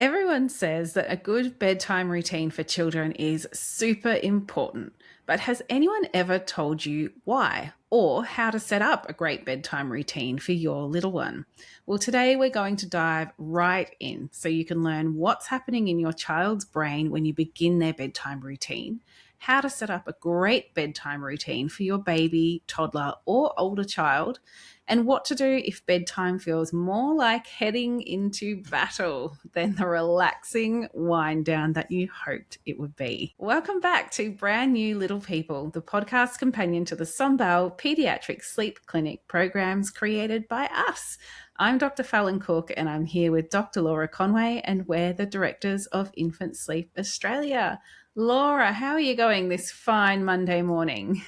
Everyone says that a good bedtime routine for children is super important, but has anyone ever told you why or how to set up a great bedtime routine for your little one? Well, today we're going to dive right in so you can learn what's happening in your child's brain when you begin their bedtime routine, how to set up a great bedtime routine for your baby, toddler, or older child, and what to do if bedtime feels more like heading into battle than the relaxing wind down that you hoped it would be. Welcome back to Brand New Little People, the podcast companion to the Sunbell Pediatric Sleep Clinic programs created by us. I'm Dr. Fallon Cook and I'm here with Dr. Laura Conway, and we're the directors of Infant Sleep Australia. Laura, how are you going this fine Monday morning?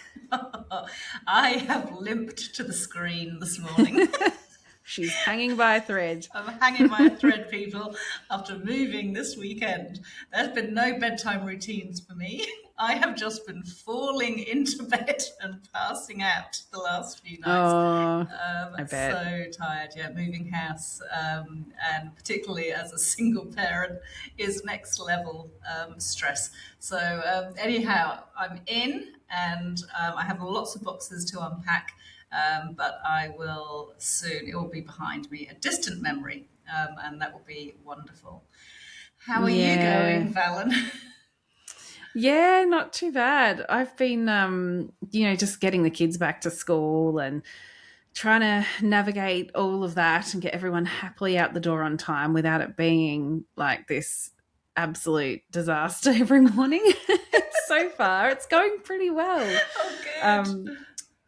I have limped to the screen this morning. She's hanging by a thread. I'm hanging by a thread, people, after moving this weekend. There's been no bedtime routines for me. I have just been falling into bed and passing out the last few nights. I bet. So tired, moving house, and particularly as a single parent is next level stress. So anyhow, I'm in and I have lots of boxes to unpack. But I will soon, it will be behind me, a distant memory, and that will be wonderful. How are you going, Fallon? Yeah, not too bad. I've been, just getting the kids back to school and trying to navigate all of that and get everyone happily out the door on time without it being like this absolute disaster every morning. So far, it's going pretty well. Oh, good.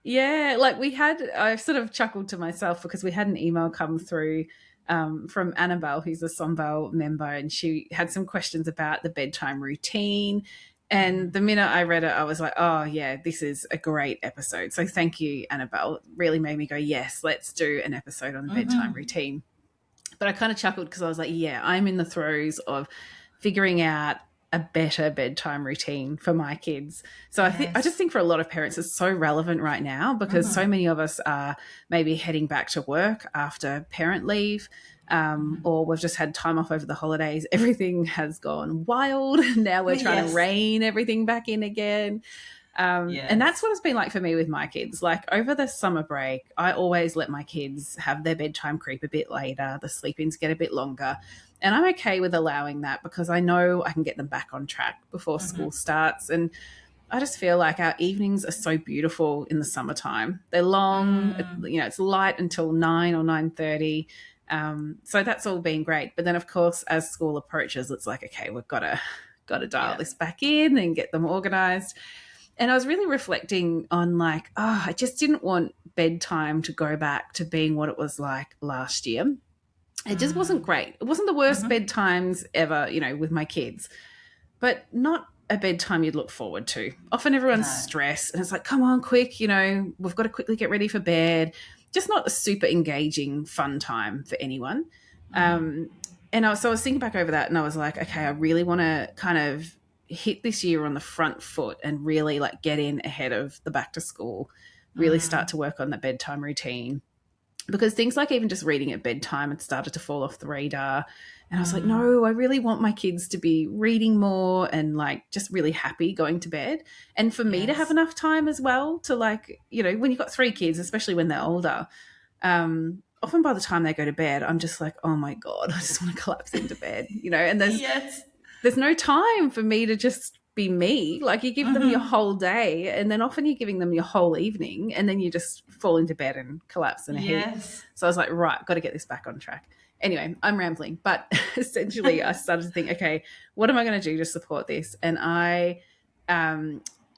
Yeah, like I sort of chuckled to myself because we had an email come through from Annabelle, who's a Sunbell member, and she had some questions about the bedtime routine. And the minute I read it, I was like, oh, yeah, this is a great episode. So thank you, Annabelle. It really made me go, yes, let's do an episode on the bedtime routine. But I kind of chuckled because I was like, yeah, I'm in the throes of figuring out a better bedtime routine for my kids. So I just think for a lot of parents it's so relevant right now because so many of us are maybe heading back to work after parent leave, or we've just had time off over the holidays. Everything has gone wild. Now we're trying to rein everything back in again. And that's what it's been like for me with my kids. Like over the summer break, I always let my kids have their bedtime creep a bit later. The sleep-ins get a bit longer. And I'm okay with allowing that because I know I can get them back on track before school starts. And I just feel like our evenings are so beautiful in the summertime. They're long, it's light until 9 or 9:30. So that's all been great. But then, of course, as school approaches, it's like, okay, we've got to dial this back in and get them organized. And I was really reflecting on I just didn't want bedtime to go back to being what it was like last year. It just wasn't great. It wasn't the worst bedtimes ever, with my kids, but not a bedtime you'd look forward to. Often everyone's stressed and it's like, come on, quick, we've got to quickly get ready for bed. Just not a super engaging, fun time for anyone. So I was thinking back over that and I was like, okay, I really want to kind of hit this year on the front foot and really get in ahead of the back to school, really start to work on the bedtime routine. Because things like even just reading at bedtime had started to fall off the radar. And I was like, no, I really want my kids to be reading more and just really happy going to bed. And for me to have enough time as well to when you've got 3 kids, especially when they're older, often by the time they go to bed, I'm just like, oh my God, I just want to collapse into bed, and there's no time for me to just be me. You give them your whole day and then often you're giving them your whole evening and then you just fall into bed and collapse in a heap. So I was like, right, got to get this back on track. Anyway, I'm rambling, but essentially I started to think, okay, what am I going to do to support this? And I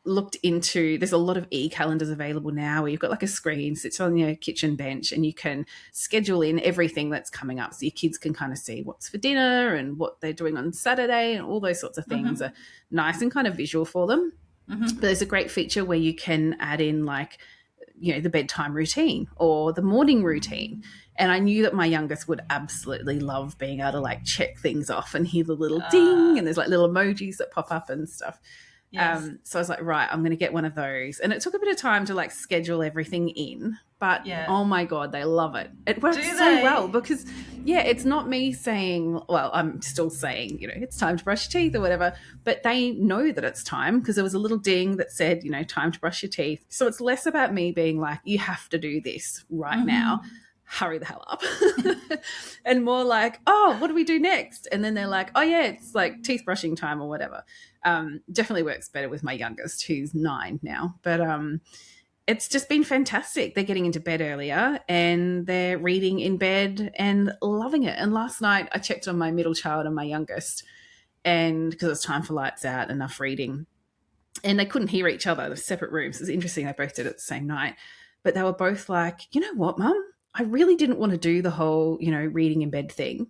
looked into, there's a lot of e-calendars available now where you've got a screen, sits on your kitchen bench and you can schedule in everything that's coming up so your kids can kind of see what's for dinner and what they're doing on Saturday and all those sorts of things are nice and kind of visual for them. But there's a great feature where you can add in the bedtime routine or the morning routine. And I knew that my youngest would absolutely love being able to check things off and hear the little ding and there's little emojis that pop up and stuff. Yes. So I was like, right, I'm going to get one of those. And it took a bit of time to like schedule everything in, but Yeah. oh my God, they love it. It Do works so well they? because, yeah, it's not me saying, well, I'm still saying, it's time to brush your teeth or whatever, but they know that it's time because there was a little ding that said, time to brush your teeth. So it's less about me being like, you have to do this right now. Hurry the hell up. And more like, oh, what do we do next? And then they're like, oh, yeah, it's like teeth brushing time or whatever. Definitely works better with my youngest, who's 9 now. But it's just been fantastic. They're getting into bed earlier and they're reading in bed and loving it. And last night I checked on my middle child and my youngest, and because it's time for lights out, enough reading. And they couldn't hear each other. They're separate rooms. It's interesting. They both did it the same night. But they were both like, you know what, Mum? I really didn't want to do the whole, reading in bed thing,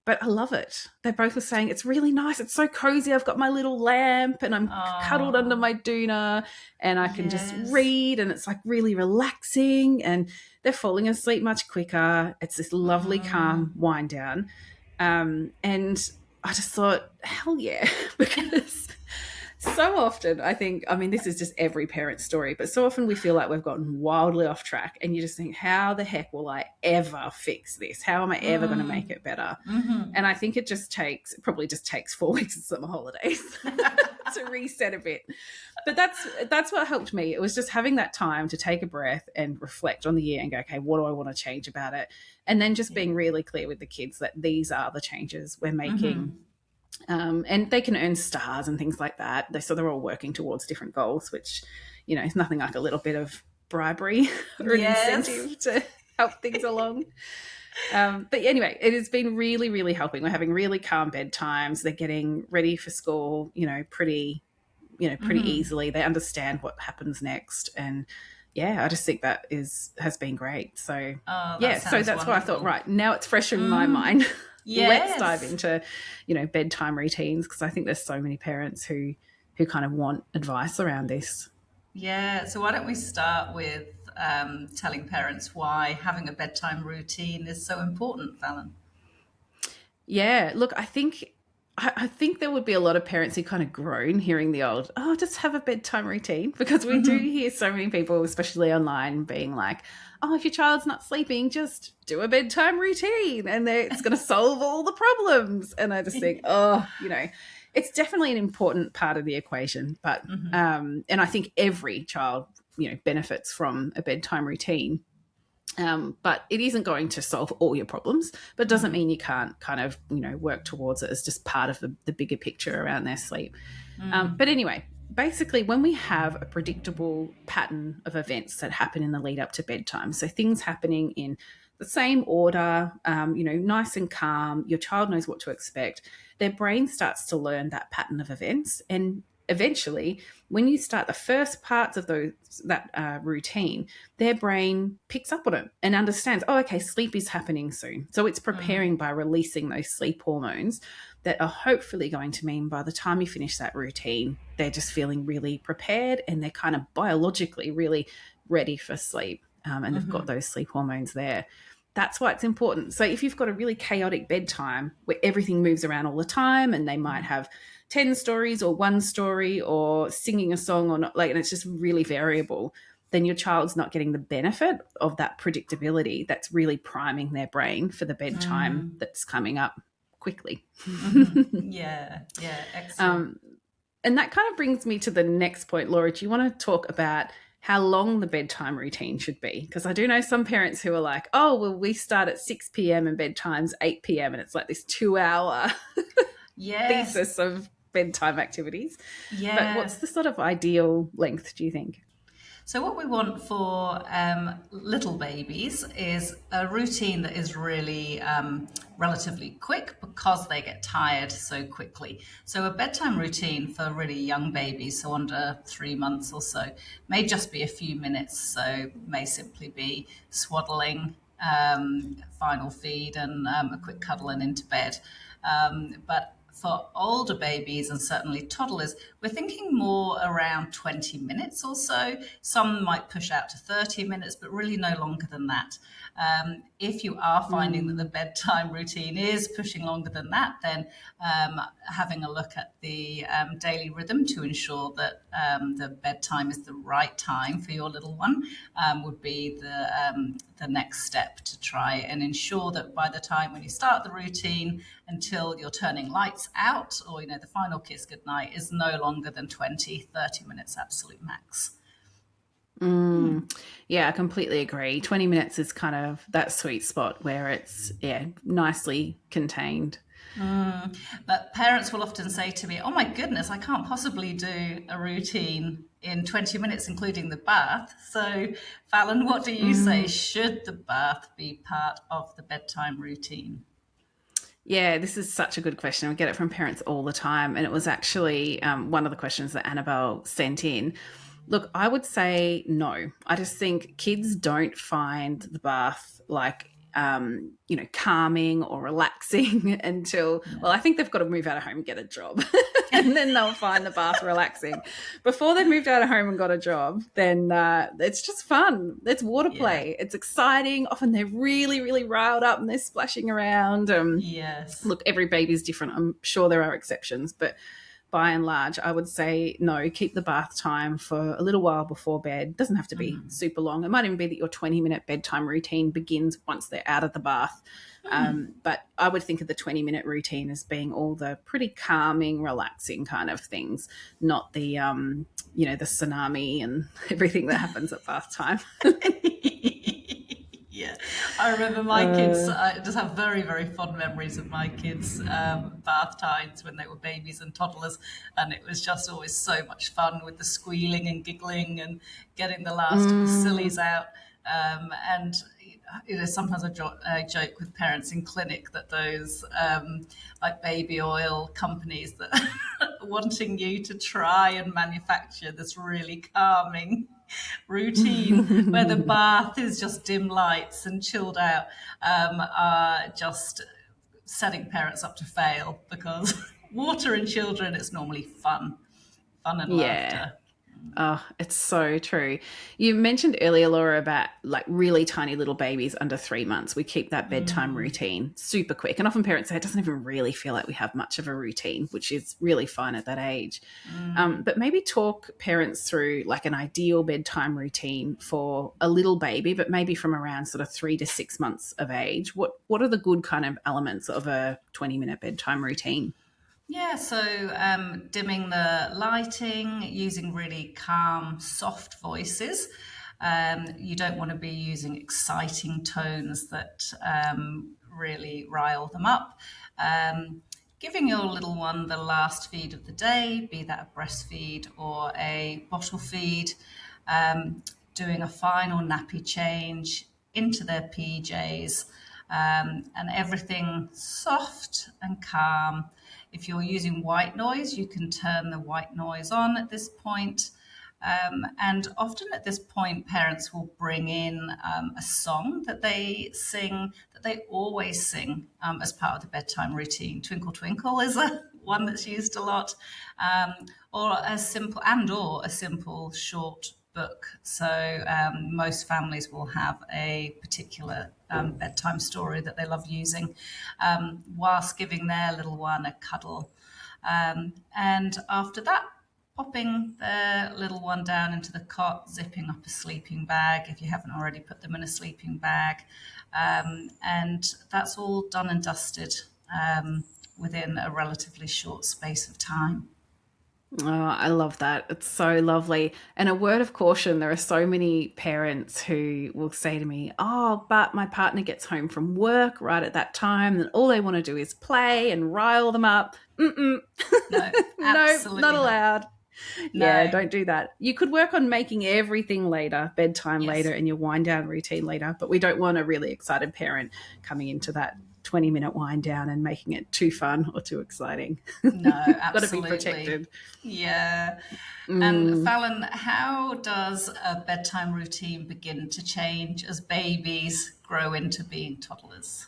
but I love it. They both were saying, it's really nice. It's so cozy. I've got my little lamp and I'm cuddled under Oh, my doona and I can just yes. read and it's like really relaxing and they're falling asleep much quicker. It's this lovely, calm wind down. And I just thought, hell yeah, because so often I think, I mean, this is just every parent's story, but so often we feel like we've gotten wildly off track and you just think, how the heck will I ever fix this? How am I ever going to make it better? And I think it probably just takes 4 weeks of summer holidays to reset a bit. But that's what helped me. It was just having that time to take a breath and reflect on the year and go, okay, what do I want to change about it? And then just Yeah. being really clear with the kids that these are the changes we're making. And they can earn stars and things like that. So they're all working towards different goals, which, is nothing like a little bit of bribery or an Yes. incentive to help things along. But anyway, it has been really, really helping. We're having really calm bedtimes. They're getting ready for school, pretty easily. They understand what happens next. And yeah, I just think that has been great. So Oh, that yeah, so sounds that's why I thought, wonderful. right, now it's fresh in my mind. Let's dive Yes. into, bedtime routines because I think there's so many parents who kind of want advice around this. Yeah. So why don't we start with telling parents why having a bedtime routine is so important, Fallon? Yeah, look, I think there would be a lot of parents who kind of groan hearing the old, oh, just have a bedtime routine because we do hear so many people, especially online, being like, oh, if your child's not sleeping, just do a bedtime routine and it's going to solve all the problems. And I just think, oh, it's definitely an important part of the equation. But and I think every child, benefits from a bedtime routine. But it isn't going to solve all your problems, but it doesn't mean you can't kind of, work towards it as just part of the bigger picture around their sleep. But anyway, basically, when we have a predictable pattern of events that happen in the lead up to bedtime, so things happening in the same order, nice and calm, your child knows what to expect, their brain starts to learn that pattern of events. And eventually, when you start the first parts of that routine, their brain picks up on it and understands, oh, okay, sleep is happening soon. So it's preparing by releasing those sleep hormones that are hopefully going to mean by the time you finish that routine, they're just feeling really prepared and they're kind of biologically really ready for sleep. And they've got those sleep hormones there. That's why it's important. So if you've got a really chaotic bedtime where everything moves around all the time and they might have 10 stories or one story or singing a song or not, like, and it's just really variable, then your child's not getting the benefit of that predictability that's really priming their brain for the bedtime that's coming up quickly. Yeah. Yeah. Excellent. um, and that kind of brings me to the next point, Laura. Do you want to talk about how long the bedtime routine should be? Because I do know some parents who are like, oh, well, we start at 6 p.m. and bedtime's 8 p.m. and it's like this 2 hour Yes. thesis of bedtime activities. But Yeah. what's the sort of ideal length, do you think? So, what we want for little babies is a routine that is really relatively quick because they get tired so quickly. So, a bedtime routine for really young babies, so under 3 months or so, may just be a few minutes. So, may simply be swaddling, final feed, and a quick cuddle and into bed. But for older babies and certainly toddlers, we're thinking more around 20 minutes or so. Some might push out to 30 minutes, but really no longer than that. If you are finding that the Mm. bedtime routine is pushing longer than that, then having a look at the daily rhythm to ensure that the bedtime is the right time for your little one would be the next step to try and ensure that by the time when you start the routine until you're turning lights out or the final kiss goodnight is no longer than 20-30 minutes absolute max. Mm. Yeah, I completely agree. 20 minutes is kind of that sweet spot where it's, yeah, nicely contained. But parents will often say to me, "Oh my goodness, I can't possibly do a routine in 20 minutes, including the bath." So, Fallon, what do you say? Mm. Should the bath be part of the bedtime routine? Yeah, this is such a good question. We get it from parents all the time. And it was actually one of the questions that Annabelle sent in. Look, I would say no. I just think kids don't find the bath like, calming or relaxing until, well, No. I think they've got to move out of home and get a job. And then they'll find the bath relaxing. Before they've moved out of home and got a job, then it's just fun. It's water Yeah. play. It's exciting. Often they're really, really riled up and they're splashing around. Yes. Look, every baby's different. I'm sure there are exceptions, but by and large, I would say no, keep the bath time for a little while before bed. It doesn't have to be super long. It might even be that your 20-minute bedtime routine begins once they're out of the bath. But I would think of the 20-minute routine as being all the pretty calming, relaxing kind of things, not the tsunami and everything that happens at bath time. Yeah, I remember my kids. I just have very, very fond memories of my kids' bath times when they were babies and toddlers, and it was just always so much fun with the squealing and giggling and getting the last of the sillies out. And sometimes I joke with parents in clinic that those like baby oil companies that are wanting you to try and manufacture this really calming routine where the bath is just dim lights and chilled out are just setting parents up to fail because water and children it's normally fun and Yeah. laughter. Oh, it's so true. You mentioned earlier, Laura, about like really tiny little babies under 3 months. We keep that bedtime routine super quick. And often parents say it doesn't even really feel like we have much of a routine, which is really fine at that age. But maybe talk parents through like an ideal bedtime routine for a little baby, but maybe from around sort of 3 to 6 months of age. What are the good kind of elements of a 20-minute bedtime routine? Yeah, so dimming the lighting, using really calm, soft voices. You don't want to be using exciting tones that really rile them up. Giving your little one the last feed of the day, be that a breastfeed or a bottle feed. Um, Doing a final nappy change into their PJs, and everything soft and calm. If you're using white noise, you can turn the white noise on at this point. And often at this point, parents will bring in a song that they sing, that they always sing as part of the bedtime routine. Twinkle Twinkle is a one that's used a lot, or a simple short book. So most families will have a particular bedtime story that they love using, whilst giving their little one a cuddle. And after that, popping their little one down into the cot, zipping up a sleeping bag if you haven't already put them in a sleeping bag. And that's all done and dusted within a relatively short space of time. Oh, I love that. It's so lovely. And a word of caution, there are so many parents who will say to me, "Oh, but my partner gets home from work right at that time and all they want to do is play and rile them up." Mm-mm. No, No, not absolutely not. allowed. Yeah, No, don't do that. You could work on making everything later, bedtime later, yes, and your wind down routine later, but we don't want a really excited parent coming into that 20-minute wind down and making it too fun or too exciting. no, Got to be absolutely. protected. Yeah. And Mm. Fallon, how does a bedtime routine begin to change as babies grow into being toddlers?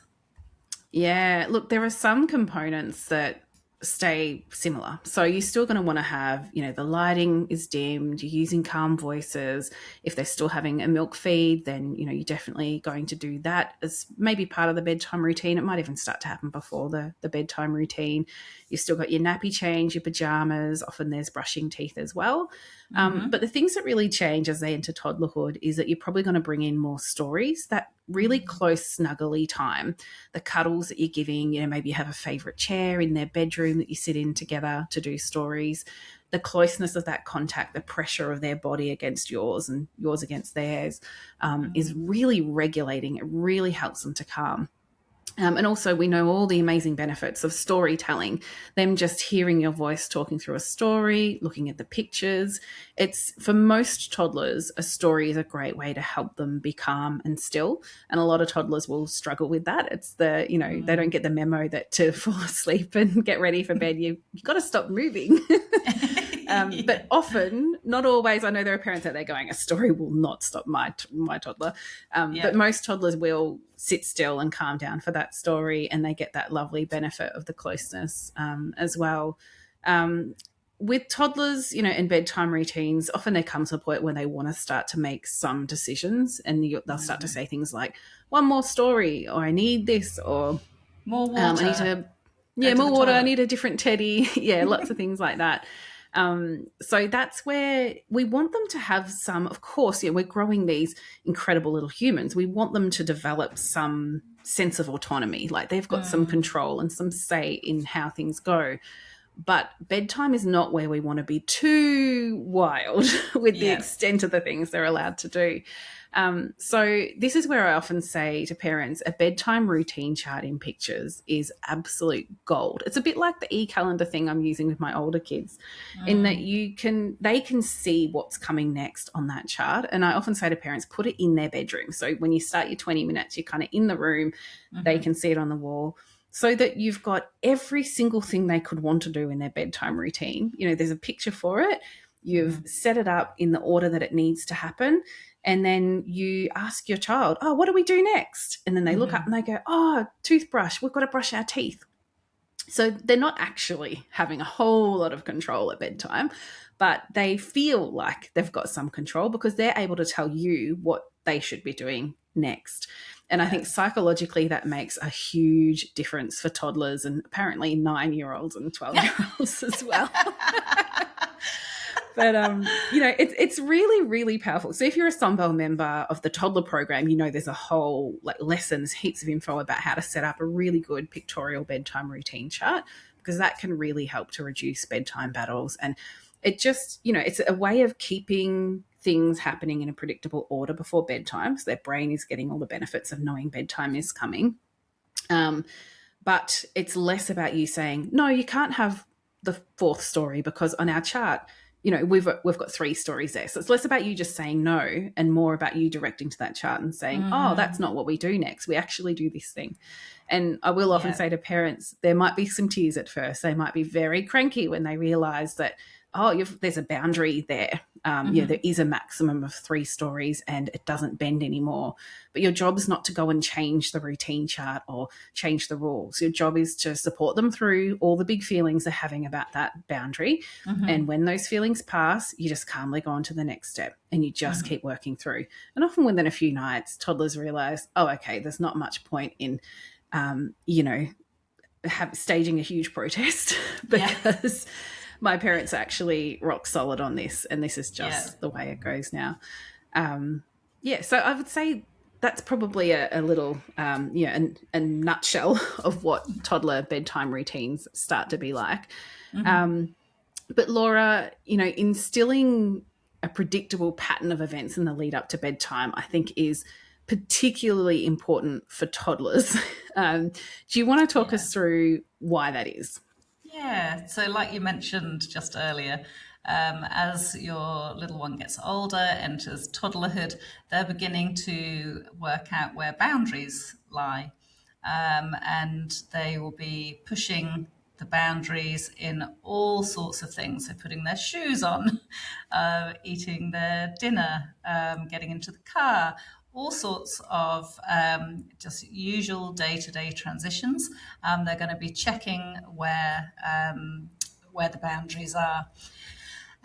Yeah, look, there are some components that stay similar. So you're still going to want to have, the lighting is dimmed, you're using calm voices. If they're still having a milk feed, then, you're definitely going to do that as maybe part of the bedtime routine. It might even start to happen before the bedtime routine. You've still got your nappy change, your pajamas. Often there's brushing teeth as well. But the things that really change as they enter toddlerhood is that you're probably going to bring in more stories, that really close snuggly time, the cuddles that you're giving. Maybe you have a favorite chair in their bedroom that you sit in together to do stories, the closeness of that contact, the pressure of their body against yours and yours against theirs, is really regulating. It really helps them to calm. And also, we know all the amazing benefits of storytelling, them just hearing your voice talking through a story, looking at the pictures. It's, for most toddlers, a story is a great way to help them be calm and still. And a lot of toddlers will struggle with that. It's they don't get the memo that to fall asleep and get ready for bed, you've got to stop moving. But often, not always, I know there are parents out there going, a story will not stop my toddler. But most toddlers will sit still and calm down for that story, and they get that lovely benefit of the closeness as well. With toddlers, in bedtime routines, often there comes a point when they want to start to make some decisions, and they'll start to say things like, one more story, or I need this, or More water. I need to, Go to more the water, I toilet. need a different teddy. Lots of things like that. So that's where we want them to have some, of course, we're growing these incredible little humans. We want them to develop some sense of autonomy, like they've got some control and some say in how things go. But bedtime is not where we want to be too wild with the extent of the things they're allowed to do. So this is where I often say to parents, a bedtime routine chart in pictures is absolute gold. It's a bit like the e-calendar thing I'm using with my older kids, in that they can see what's coming next on that chart. And I often say to parents, put it in their bedroom. So when you start your 20 minutes, you're kind of in the room, they can see it on the wall, so that you've got every single thing they could want to do in their bedtime routine. There's a picture for it. You've set it up in the order that it needs to happen. And then you ask your child, oh, what do we do next? And then they look up and they go, oh, toothbrush, we've got to brush our teeth. So they're not actually having a whole lot of control at bedtime, but they feel like they've got some control because they're able to tell you what they should be doing next. And I think psychologically that makes a huge difference for toddlers and apparently 9-year-olds and 12-year-olds as well. But, it's really, really powerful. So if you're a Sunbelt member of the toddler program, there's a whole lessons, heaps of info about how to set up a really good pictorial bedtime routine chart, because that can really help to reduce bedtime battles. And it just, it's a way of keeping things happening in a predictable order before bedtime. So their brain is getting all the benefits of knowing bedtime is coming. But it's less about you saying, no, you can't have the fourth story because on our chart, we've got 3 stories there. So it's less about you just saying no and more about you directing to that chart and saying, oh, that's not what we do next. We actually do this thing. And I will often say to parents, there might be some tears at first. They might be very cranky when they realize that, there's a boundary there. There is a maximum of 3 stories and it doesn't bend anymore. But your job is not to go and change the routine chart or change the rules. Your job is to support them through all the big feelings they're having about that boundary. And when those feelings pass, you just calmly go on to the next step and you just keep working through. And often within a few nights, toddlers realize, oh, okay, there's not much point in, staging a huge protest because my parents are actually rock solid on this, and this is just the way it goes now. So I would say that's probably a little, a nutshell of what toddler bedtime routines start to be like. But Laura, instilling a predictable pattern of events in the lead up to bedtime, I think is particularly important for toddlers. Do you want to talk us through why that is? Yeah, so like you mentioned just earlier, as your little one gets older, enters toddlerhood, they're beginning to work out where boundaries lie. And they will be pushing the boundaries in all sorts of things. So putting their shoes on, eating their dinner, getting into the car, all sorts of just usual day-to-day transitions. They're going to be checking where the boundaries are.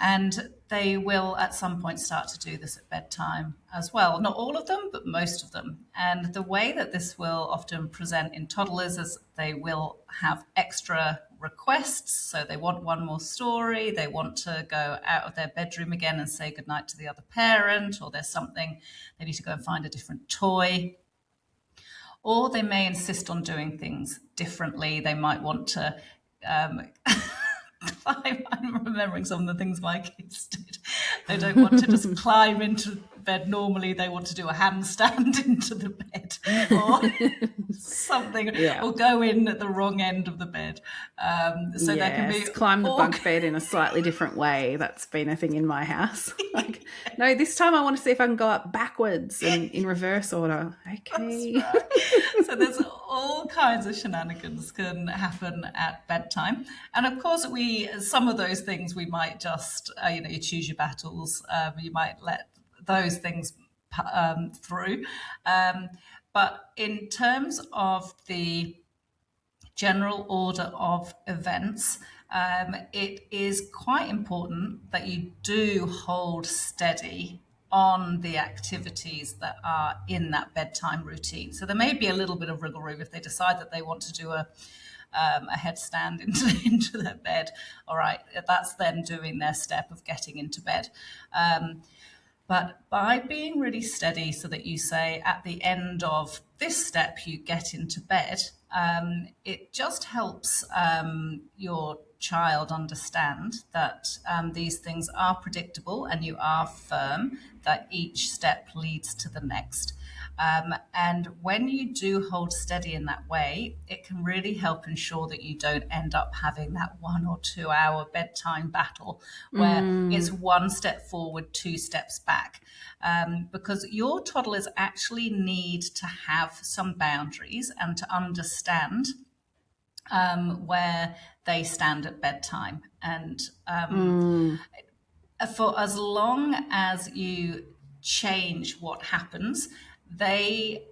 And they will at some point start to do this at bedtime as well. Not all of them, but most of them. And the way that this will often present in toddlers is they will have extra requests. So they want one more story, they want to go out of their bedroom again and say goodnight to the other parent, or there's something they need to go and find a different toy. Or they may insist on doing things differently. They might want to um, I'm remembering some of the things my kids did. They don't want to just climb into bed normally. They want to do a handstand into the bed or something, Yeah. or go in at the wrong end of the bed. So there can be climb the bunk bed in a slightly different way. That's been a thing in my house. Like, no, this time I want to see if I can go up backwards and in reverse order. Okay. That's right. So there's all kinds of shenanigans can happen at bedtime, and of course, some of those things we might just you choose your battles. You might let those things through, but in terms of the general order of events, it is quite important that you do hold steady on the activities that are in that bedtime routine. So there may be a little bit of wriggle room if they decide that they want to do a headstand into their bed. All right, that's them doing their step of getting into bed. But by being really steady, so that you say at the end of this step you get into bed, it just helps your child understand that these things are predictable and you are firm, that each step leads to the next. And when you do hold steady in that way, it can really help ensure that you don't end up having that 1 or 2 hour bedtime battle where it's one step forward, two steps back. Because your toddlers actually need to have some boundaries and to understand where they stand at bedtime. And for as long as you change what happens, they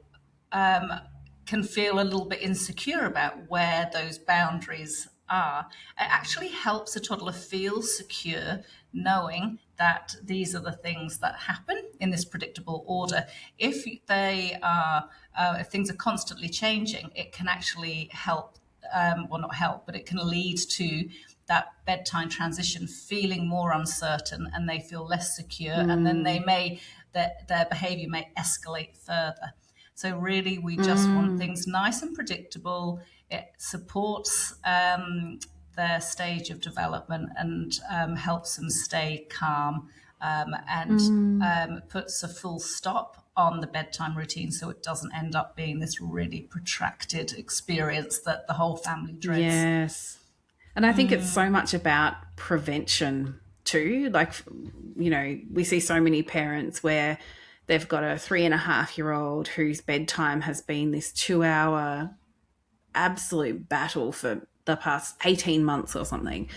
can feel a little bit insecure about where those boundaries are. It actually helps a toddler feel secure knowing that these are the things that happen in this predictable order. If if things are constantly changing, it can actually help, well, not help, but it can lead to that bedtime transition feeling more uncertain, and they feel less secure, and then their behavior may escalate further. So really, we just want things nice and predictable. It supports their stage of development and helps them stay calm, and puts a full stop on the bedtime routine, so it doesn't end up being this really protracted experience that the whole family dreads. Yes. And I think it's so much about prevention too. Like, we see so many parents where they've got a 3.5-year-old whose bedtime has been this 2-hour absolute battle for the past 18 months or something.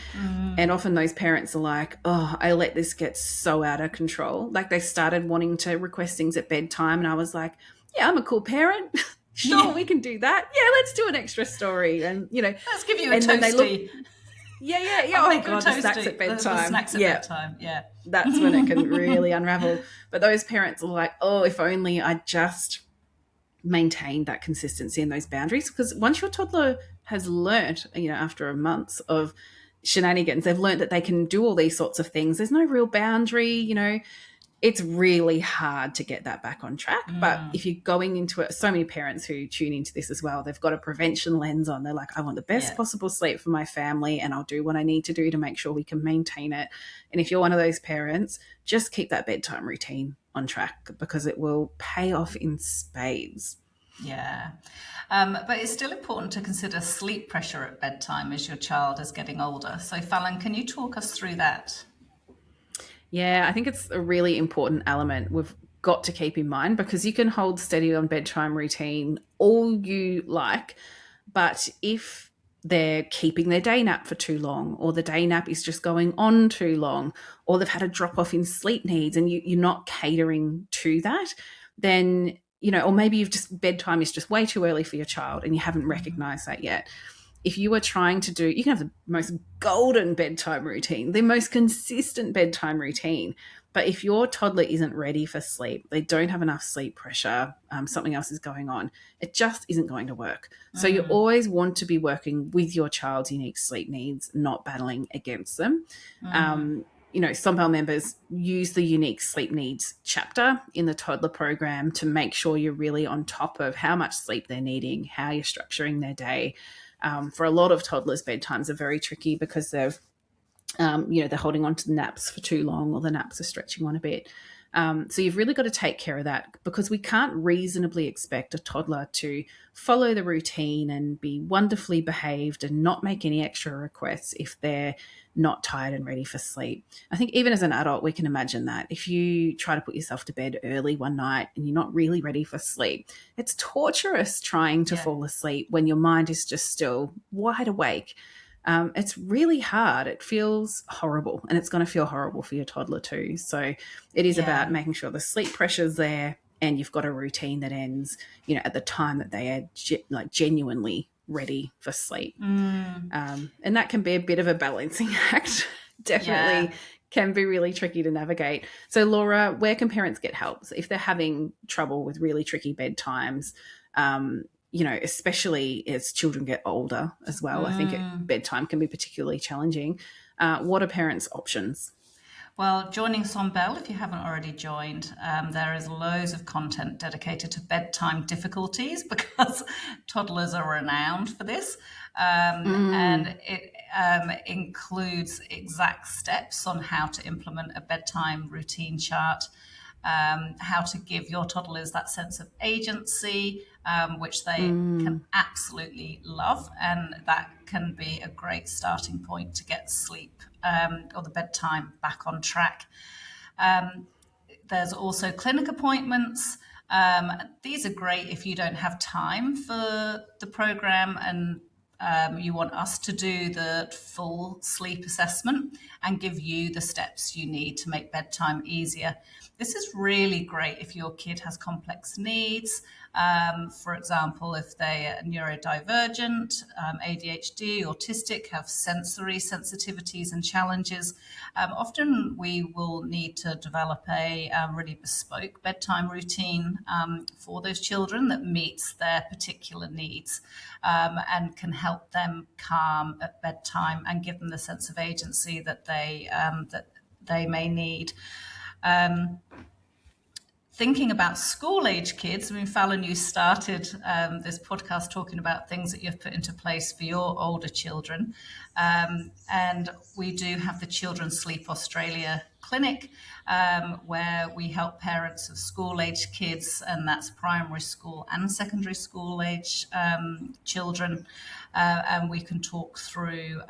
And often those parents are like, oh, I let this get so out of control. Like, they started wanting to request things at bedtime, and I was like, yeah, I'm a cool parent. Sure, we can do that. Yeah, let's do an extra story. And, let's give you a and toasty. Then they look, yeah. Oh, God, the snacks at bedtime. The snacks at bedtime, yeah. That's when it can really unravel. But those parents are like, oh, if only I just maintained that consistency and those boundaries. Because once your toddler has learnt, after a month of shenanigans, they've learnt that they can do all these sorts of things. There's no real boundary, it's really hard to get that back on track. But if you're going into it, so many parents who tune into this as well, they've got a prevention lens on. They're like, I want the best possible sleep for my family, and I'll do what I need to do to make sure we can maintain it. And if you're one of those parents, just keep that bedtime routine on track, because it will pay off in spades. Yeah. But it's still important to consider sleep pressure at bedtime as your child is getting older. So Fallon, can you talk us through that? Yeah, I think it's a really important element we've got to keep in mind, because you can hold steady on bedtime routine all you like, but if they're keeping their day nap for too long, or the day nap is just going on too long, or they've had a drop off in sleep needs and you're not catering to that, then, or maybe bedtime is just way too early for your child and you haven't recognized that yet. If you are trying to you can have the most golden bedtime routine, the most consistent bedtime routine. But if your toddler isn't ready for sleep, they don't have enough sleep pressure, something else is going on, it just isn't going to work. So you always want to be working with your child's unique sleep needs, not battling against them. Sunbell members use the unique sleep needs chapter in the toddler program to make sure you're really on top of how much sleep they're needing, how you're structuring their day. For a lot of toddlers, bedtimes are very tricky because they're holding on to the naps for too long, or the naps are stretching on a bit. So you've really got to take care of that, because we can't reasonably expect a toddler to follow the routine and be wonderfully behaved and not make any extra requests if they're not tired and ready for sleep. I think even as an adult, we can imagine that. If you try to put yourself to bed early one night and you're not really ready for sleep, it's torturous trying to fall asleep when your mind is just still wide awake. It's really hard. It feels horrible, and it's going to feel horrible for your toddler too. So it is about making sure the sleep pressure's there and you've got a routine that ends, at the time that they are genuinely ready for sleep. And that can be a bit of a balancing act. Definitely can be really tricky to navigate. So Laura, where can parents get help? So if they're having trouble with really tricky bedtimes, especially as children get older as well, I think bedtime can be particularly challenging. What are parents' options? Well, joining Sonbell, if you haven't already joined, there is loads of content dedicated to bedtime difficulties, because toddlers are renowned for this. And it includes exact steps on how to implement a bedtime routine chart, how to give your toddlers that sense of agency, which they can absolutely love. And that can be a great starting point to get sleep or the bedtime back on track. There's also clinic appointments. These are great if you don't have time for the program and you want us to do the full sleep assessment and give you the steps you need to make bedtime easier. This is really great if your kid has complex needs. For example, if they are neurodivergent, ADHD, autistic, have sensory sensitivities and challenges, often we will need to develop a really bespoke bedtime routine for those children that meets their particular needs and can help them calm at bedtime and give them the sense of agency that they may need. Thinking about school-age kids, Fallon, you started this podcast talking about things that you've put into place for your older children. And we do have the Children's Sleep Australia clinic, where we help parents of school-age kids, and that's primary school and secondary school-age children. And we can talk through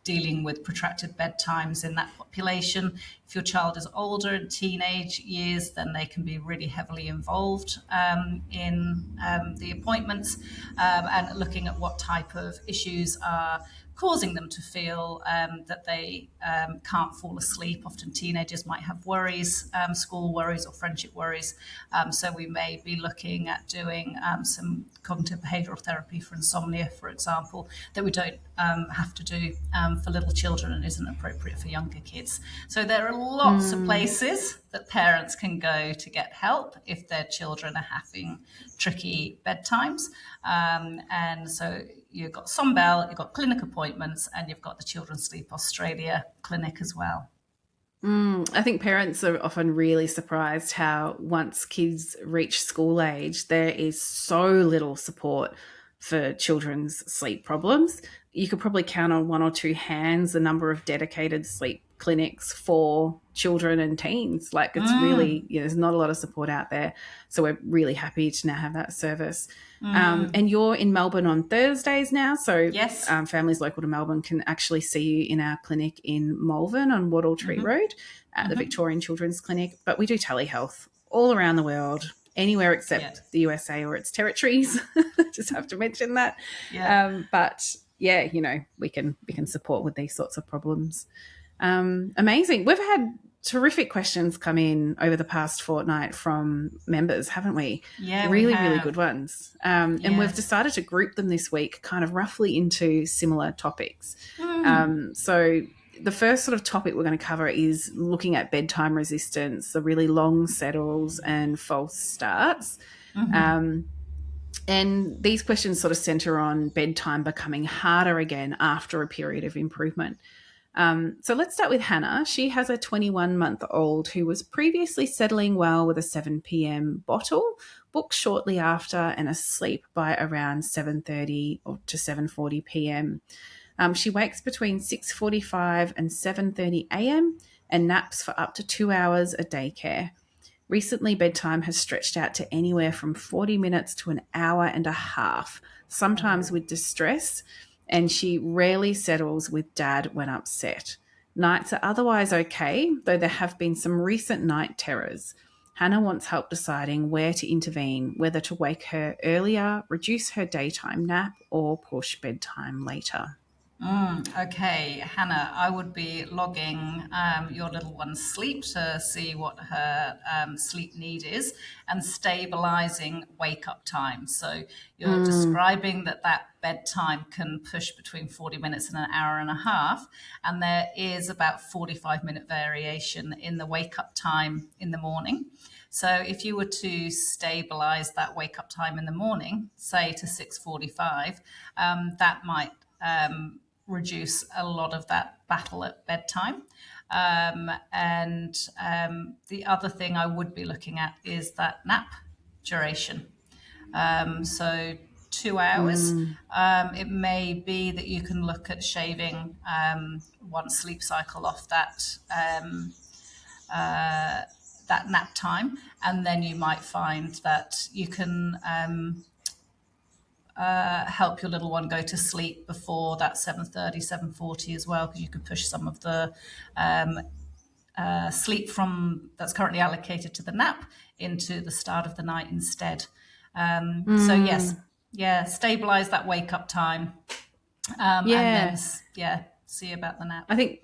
dealing with protracted bedtimes in that population. If your child is older in teenage years, then they can be really heavily involved in the appointments and looking at what type of issues are causing them to feel that they can't fall asleep. Often teenagers might have worries, school worries or friendship worries. So we may be looking at doing some cognitive behavioural therapy for insomnia, for example, that we don't have to do for little children and isn't appropriate for younger kids. So there are lots of places that parents can go to get help if their children are having tricky bedtimes. And so you've got Sonbell, you've got clinic appointments, and you've got the Children's Sleep Australia clinic as well. I think parents are often really surprised how once kids reach school age, there is so little support for children's sleep problems. You could probably count on one or two hands the number of dedicated sleep clinics for children and teens. It's really, there's not a lot of support out there. So we're really happy to now have that service. And you're in Melbourne on Thursdays now. So yes. Families local to Melbourne can actually see you in our clinic in Malvern on Wattle Tree Road at the Victorian Children's Clinic. But we do telehealth all around the world, anywhere except the USA or its territories. Just have to mention that. But we can support with these sorts of problems. Amazing. We've had terrific questions come in over the past fortnight from members, haven't we? Yeah, we Really, really have. good ones. And we've Yes. decided to group them this week kind of roughly into similar topics. Mm. So the first sort of topic we're going to cover is looking at bedtime resistance, the really long settles and false starts. And these questions sort of center on bedtime becoming harder again after a period of improvement. So let's start with Hannah. She has a 21-month-old who was previously settling well with a 7 p.m. bottle, booked shortly after and asleep by around 7:30 or to 7:40 p.m. She wakes between 6:45 and 7:30 a.m. and naps for up to 2 hours at daycare. Recently, bedtime has stretched out to anywhere from 40 minutes to an hour and a half, sometimes with distress, and she rarely settles with dad when upset. Nights are otherwise okay, though there have been some recent night terrors. Hannah wants help deciding where to intervene, whether to wake her earlier, reduce her daytime nap, or push bedtime later. Okay, Hannah, I would be logging your little one's sleep to see what her sleep need is and stabilizing wake up time. So you're describing that bedtime can push between 40 minutes and an hour and a half, and there is about 45-minute variation in the wake up time in the morning. So if you were to stabilize that wake up time in the morning, say to 6:45, that might reduce a lot of that battle at bedtime. And the other thing I would be looking at is that nap duration. So 2 hours. It may be that you can look at shaving one sleep cycle off that nap time, and then you might find that you can help your little one go to sleep before that 7:30, 7:40 as well, because you could push some of the sleep from that's currently allocated to the nap into the start of the night instead. So yes, yeah, stabilize that wake up time, and then Yeah, see about the nap. I think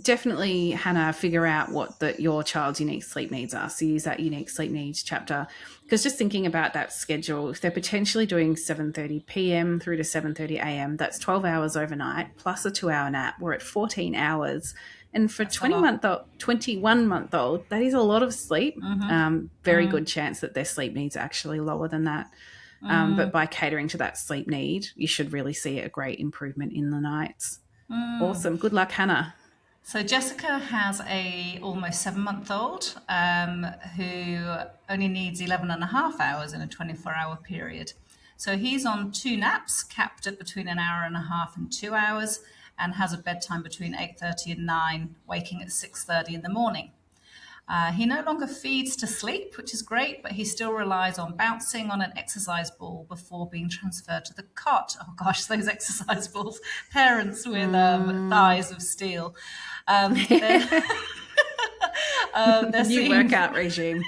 definitely, Hannah, figure out what your child's unique sleep needs are. So use that unique sleep needs chapter. Because just thinking about that schedule, if they're potentially doing 7:30 p.m. through to 7:30 a.m., that's 12 hours overnight plus a 2-hour nap. We're at 14 hours. And for That's a lot. 21-month-old, that is a lot of sleep. Very good chance that their sleep needs are actually lower than that. But by catering to that sleep need, you should really see a great improvement in the nights. Awesome. Good luck, Hannah. So Jessica has a almost 7-month-old who only needs 11 and a half hours in a 24-hour period. So he's on 2 naps, capped at between an hour and a half and 2 hours, and has a bedtime between 8:30 and 9, waking at 6:30 in the morning. He no longer feeds to sleep, which is great, but he still relies on bouncing on an exercise ball before being transferred to the cot. Oh gosh, those exercise balls. Parents with thighs of steel. They're, they're New seeing workout regime.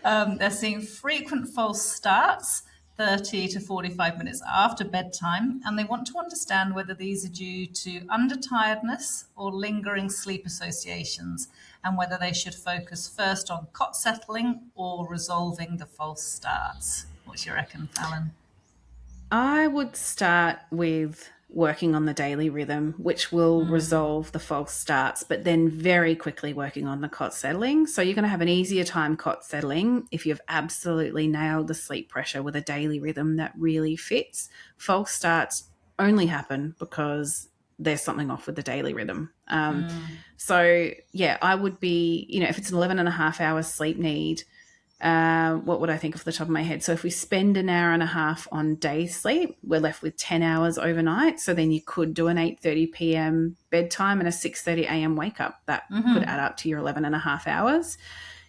they're seeing frequent false starts 30 to 45 minutes after bedtime, and they want to understand whether these are due to undertiredness or lingering sleep associations, and whether they should focus first on cot settling or resolving the false starts. What do you reckon, Fallon? I would start with working on the daily rhythm, which will resolve the false starts, but then very quickly working on the cot settling. So you're going to have an easier time cot settling if you've absolutely nailed the sleep pressure with a daily rhythm that really fits. False starts only happen because there's something off with the daily rhythm. So, yeah, I would be, if it's an 11 and a half hour sleep need, what would I think off the top of my head? So if we spend an hour and a half on day sleep, we're left with 10 hours overnight. So then you could do an 8:30 p.m. bedtime and a 6:30 a.m. wake up. That could add up to your 11 and a half hours.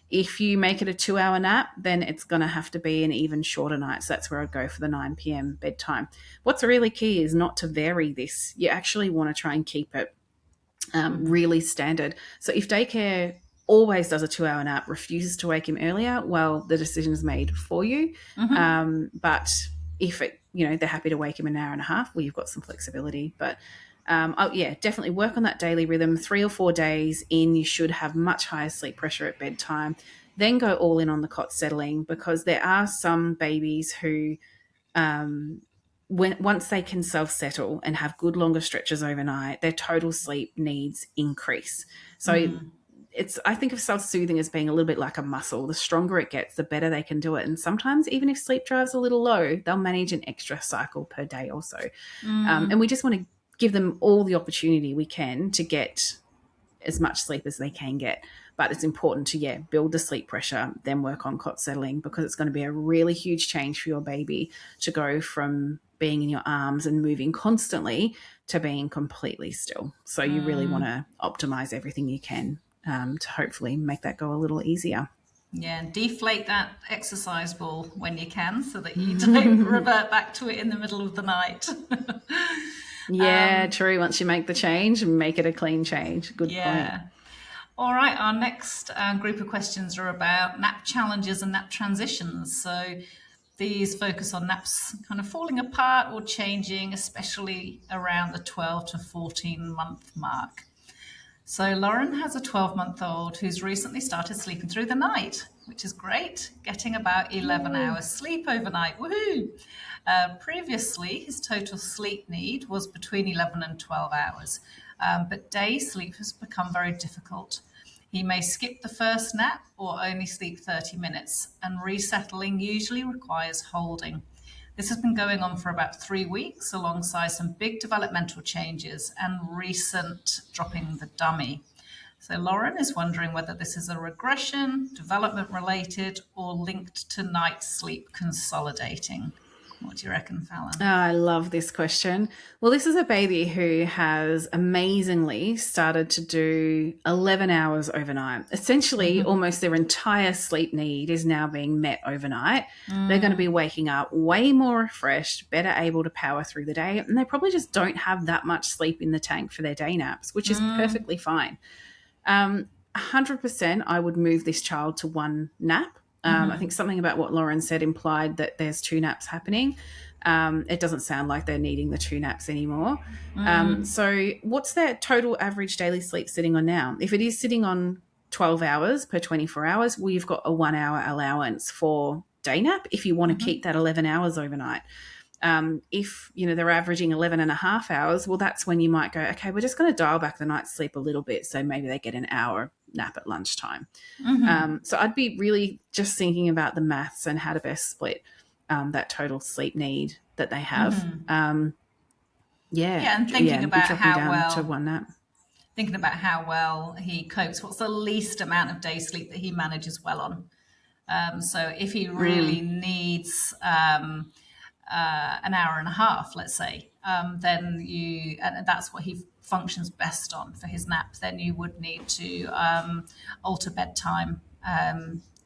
If you make it a 2-hour nap, then it's going to have to be an even shorter night. So that's where I'd go for the 9 p.m. bedtime. What's really key is not to vary this. You actually want to try and keep it really standard. So if daycare always does a 2-hour nap, refuses to wake him earlier, well, the decision's made for you. But if they're happy to wake him an hour and a half, well, you've got some flexibility. But Oh yeah, definitely work on that daily rhythm. 3 or 4 days in, you should have much higher sleep pressure at bedtime. Then go all in on the cot settling, because there are some babies who, when once they can self settle and have good longer stretches overnight, their total sleep needs increase. So it's, I think of self soothing as being a little bit like a muscle. The stronger it gets, the better they can do it. And sometimes even if sleep drive's a little low, they'll manage an extra cycle per day or so. And we just want to give them all the opportunity we can to get as much sleep as they can get. But it's important to, yeah, build the sleep pressure, then work on cot settling, because it's going to be a really huge change for your baby to go from being in your arms and moving constantly to being completely still. So you really want to optimize everything you can, to hopefully make that go a little easier. Yeah, deflate that exercise ball when you can so that you don't revert back to it in the middle of the night. Yeah, true. Once you make the change, make it a clean change. Good point. Yeah. All right, our next group of questions are about nap challenges and nap transitions. So these focus on naps kind of falling apart or changing, especially around the 12 to 14-month mark. So Lauren has a 12-month-old who's recently started sleeping through the night, which is great, getting about 11 Yay. hours sleep overnight. Woohoo! Previously, his total sleep need was between 11 and 12 hours, but day sleep has become very difficult. He may skip the first nap or only sleep 30 minutes, and resettling usually requires holding. This has been going on for about 3 weeks, alongside some big developmental changes and recent dropping the dummy. So, Lauren is wondering whether this is a regression, development related, or linked to night sleep consolidating. What do you reckon, Oh, Fallon? I love this question. Well, this is a baby who has amazingly started to do 11 hours overnight. Essentially, almost their entire sleep need is now being met overnight. They're going to be waking up way more refreshed, better able to power through the day, and they probably just don't have that much sleep in the tank for their day naps, which is perfectly fine. 100% I would move this child to one nap. I think something about what Lauren said implied that there's two naps happening. It doesn't sound like they're needing the two naps anymore. So, what's their total average daily sleep sitting on now? If it is sitting on 12 hours per 24 hours, well, you've got a 1 hour allowance for day nap if you want to keep that 11 hours overnight. If they're averaging 11 and a half hours, well, that's when you might go, okay, we're just going to dial back the night's sleep a little bit, so maybe they get an hour nap at lunchtime. So I'd be really just thinking about the maths and how to best split that total sleep need that they have. Yeah, and Yeah, be dropping down to one nap. thinking about how well he copes. What's the least amount of day sleep that he manages well on? So if he really needs an hour and a half, let's say, then and that's what he functions best on for his nap, then you would need to alter bedtime,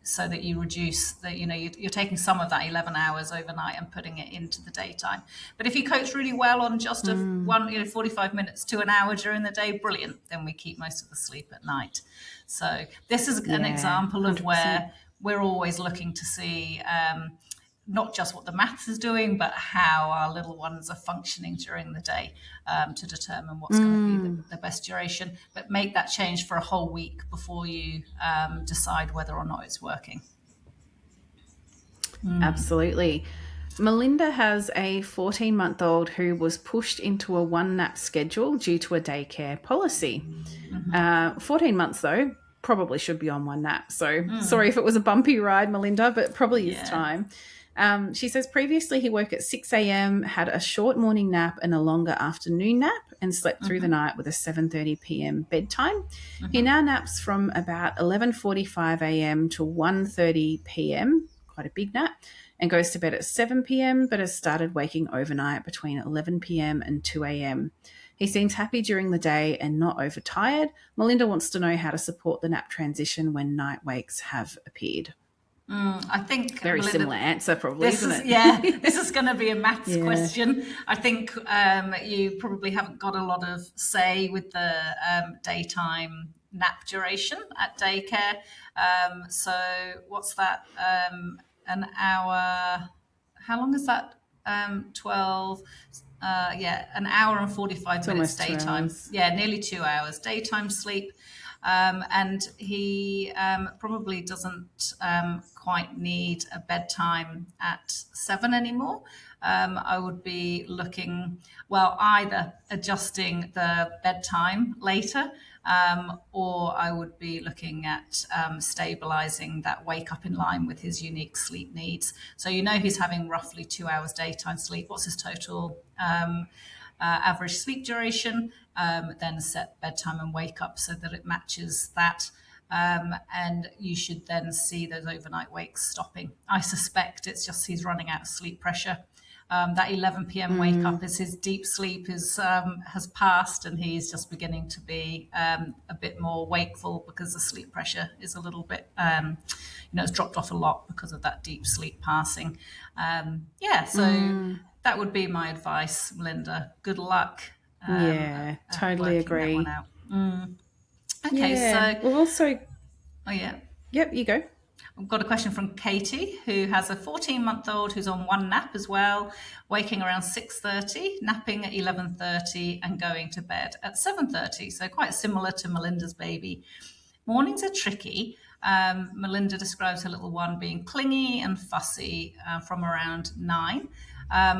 so that you reduce you're taking some of that 11 hours overnight and putting it into the daytime. But if you coach really well on just 45 minutes to an hour during the day, brilliant, then we keep most of the sleep at night. So this is an Yeah, example of 100%. where we're always looking to see not just what the maths is doing, but how our little ones are functioning during the day, to determine what's going to be the best duration. But make that change for a whole week before you decide whether or not it's working. Absolutely. Melinda has a 14-month-old who was pushed into a one nap schedule due to a daycare policy. 14 months, though, probably should be on one nap. So sorry if it was a bumpy ride, Melinda, but probably is Yeah. time. She says previously he woke at 6 a.m., had a short morning nap and a longer afternoon nap, and slept through the night with a 7:30 p.m. bedtime. He now naps from about 11:45 a.m. to 1:30 p.m., quite a big nap, and goes to bed at 7 p.m., but has started waking overnight between 11 p.m. and 2 a.m. He seems happy during the day and not overtired. Melinda wants to know how to support the nap transition when night wakes have appeared. I think, Very Melinda, similar answer, probably, isn't it? this is going to be a maths Yeah. question. I think you probably haven't got a lot of say with the daytime nap duration at daycare. So what's that? An hour? How long is that? 12. yeah, an hour and 45 It's minutes almost 2 hours. daytime. Yeah, nearly 2 hours daytime sleep. And he probably doesn't quite need a bedtime at 7 anymore. I would be looking, well, either adjusting the bedtime later, or I would be looking at stabilizing that wake up in line with his unique sleep needs. So, he's having roughly 2 hours daytime sleep. What's his total average sleep duration? Then set bedtime and wake up so that it matches that. And you should then see those overnight wakes stopping. I suspect it's just he's running out of sleep pressure. That 11 p.m. wake up is his deep sleep has passed, and he's just beginning to be a bit more wakeful because the sleep pressure is a little bit, it's dropped off a lot because of that deep sleep passing. So that would be my advice, Melinda. Good luck. Yeah, totally Working that one agree. out. Okay, Yeah. so, We've also, oh yeah. yep, you go. I've got a question from Katie, who has a 14-month-old who's on one nap as well, waking around 6:30, napping at 11:30, and going to bed at 7:30. So quite similar to Melinda's baby. Mornings are tricky. Melinda describes her little one being clingy and fussy from around 9.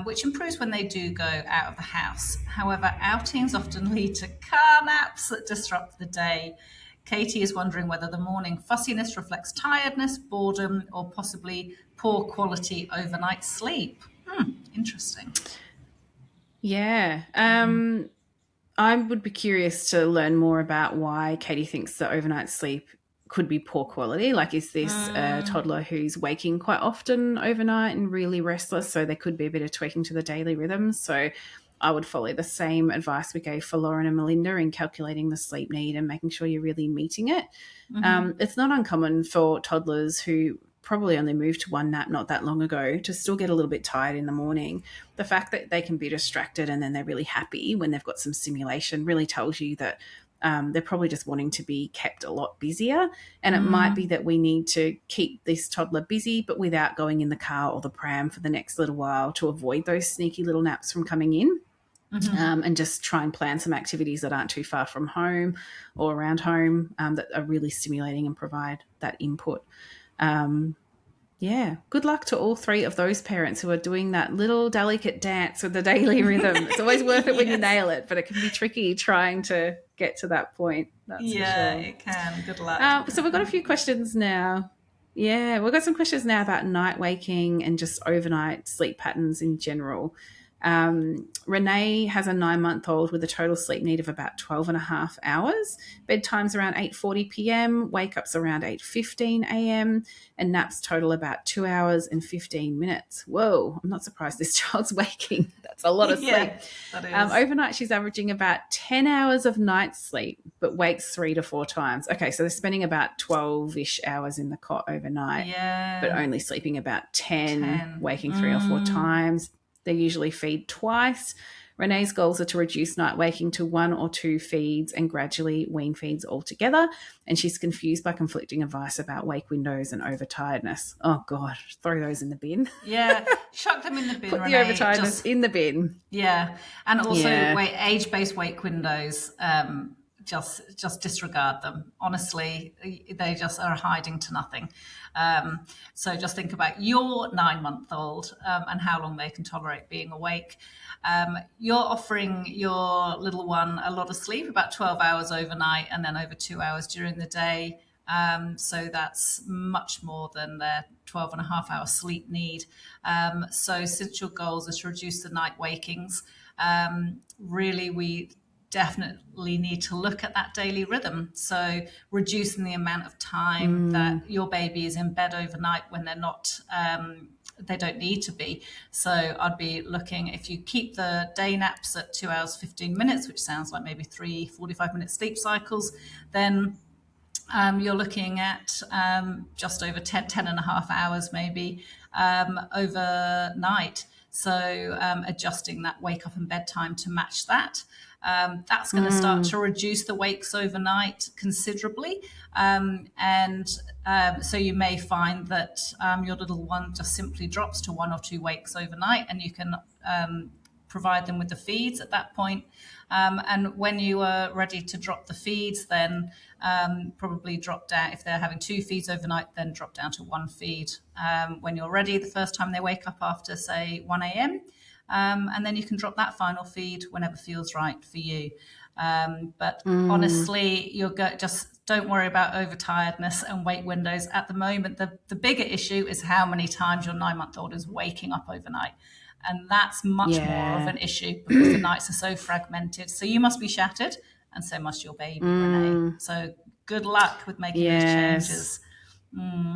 Which improves when they do go out of the house. However, outings often lead to car naps that disrupt the day. Katie is wondering whether the morning fussiness reflects tiredness, boredom, or possibly poor quality overnight sleep. Interesting. Yeah. I would be curious to learn more about why Katie thinks that overnight sleep could be poor quality. Like, is this a toddler who's waking quite often overnight and really restless? So there could be a bit of tweaking to the daily rhythms. So I would follow the same advice we gave for Lauren and Melinda in calculating the sleep need and making sure you're really meeting it. It's not uncommon for toddlers who probably only moved to one nap not that long ago to still get a little bit tired in the morning. The fact that they can be distracted and then they're really happy when they've got some stimulation really tells you that they're probably just wanting to be kept a lot busier. And it might be that we need to keep this toddler busy, but without going in the car or the pram for the next little while to avoid those sneaky little naps from coming in. And just try and plan some activities that aren't too far from home or around home that are really stimulating and provide that input. Yeah, good luck to all three of those parents who are doing that little delicate dance with the daily rhythm. It's always worth it when you nail it, but it can be tricky trying to get to that point. That's for sure. It can. Good luck. So we've got a few questions now. Yeah, we've got some questions now about night waking and just overnight sleep patterns in general. Renee has a 9-month-old with a total sleep need of about 12 and a half hours. Bedtime's around 8:40 p.m., wake-up's around 8:15 a.m., and naps total about 2 hours and 15 minutes. Whoa, I'm not surprised this child's waking. That's a lot of sleep. Yeah, that is. Overnight, she's averaging about 10 hours of night sleep, but wakes 3 to 4 times. Okay, so they're spending about 12-ish hours in the cot overnight, but only sleeping about 10. Waking 3 or 4 times. They usually feed twice. Renee's goals are to reduce night waking to 1 or 2 feeds and gradually wean feeds altogether. And she's confused by conflicting advice about wake windows and overtiredness. Oh, God, throw those in the bin. Yeah, chuck them in the bin, Put Renee. the overtiredness in the bin. Yeah, and also age-based wake windows. Just disregard them. Honestly, they just are hiding to nothing. So just think about your 9-month-old and how long they can tolerate being awake. You're offering your little one a lot of sleep, about 12 hours overnight and then over 2 hours during the day. So that's much more than their 12 and a half hour sleep need. So since your goals are to reduce the night wakings, really we definitely need to look at that daily rhythm. So reducing the amount of time that your baby is in bed overnight when they're not, they don't need to be. So I'd be looking, if you keep the day naps at 2 hours, 15 minutes, which sounds like maybe 3 45-minute sleep cycles, then you're looking at just over 10 and a half hours maybe overnight. So adjusting that wake up and bedtime to match that. That's going to start to reduce the wakes overnight considerably. So you may find that your little one just simply drops to 1 or 2 wakes overnight, and you can provide them with the feeds at that point. And when you are ready to drop the feeds, then probably drop down. If they're having 2 feeds overnight, then drop down to 1 feed when you're ready the first time they wake up after, say, 1 a.m. And then you can drop that final feed whenever feels right for you. But honestly, just don't worry about overtiredness and wake windows at the moment. The bigger issue is how many times your 9-month-old is waking up overnight. And that's much more of an issue because the nights are so fragmented. So you must be shattered, and so must your baby, Renee. So good luck with making those changes.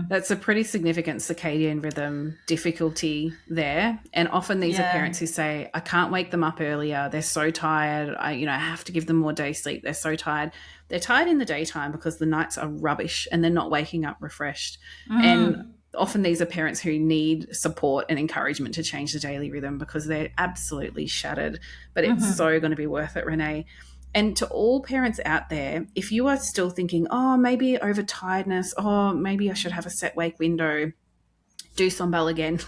That's a pretty significant circadian rhythm difficulty there. And often these are parents who say, I can't wake them up earlier. They're so tired. I have to give them more day sleep. They're so tired. They're tired in the daytime because the nights are rubbish and they're not waking up refreshed. And often these are parents who need support and encouragement to change the daily rhythm because they're absolutely shattered. But it's so going to be worth it, Renee. And to all parents out there, if you are still thinking, oh, maybe overtiredness, oh, maybe I should have a set wake window, do Sombel again.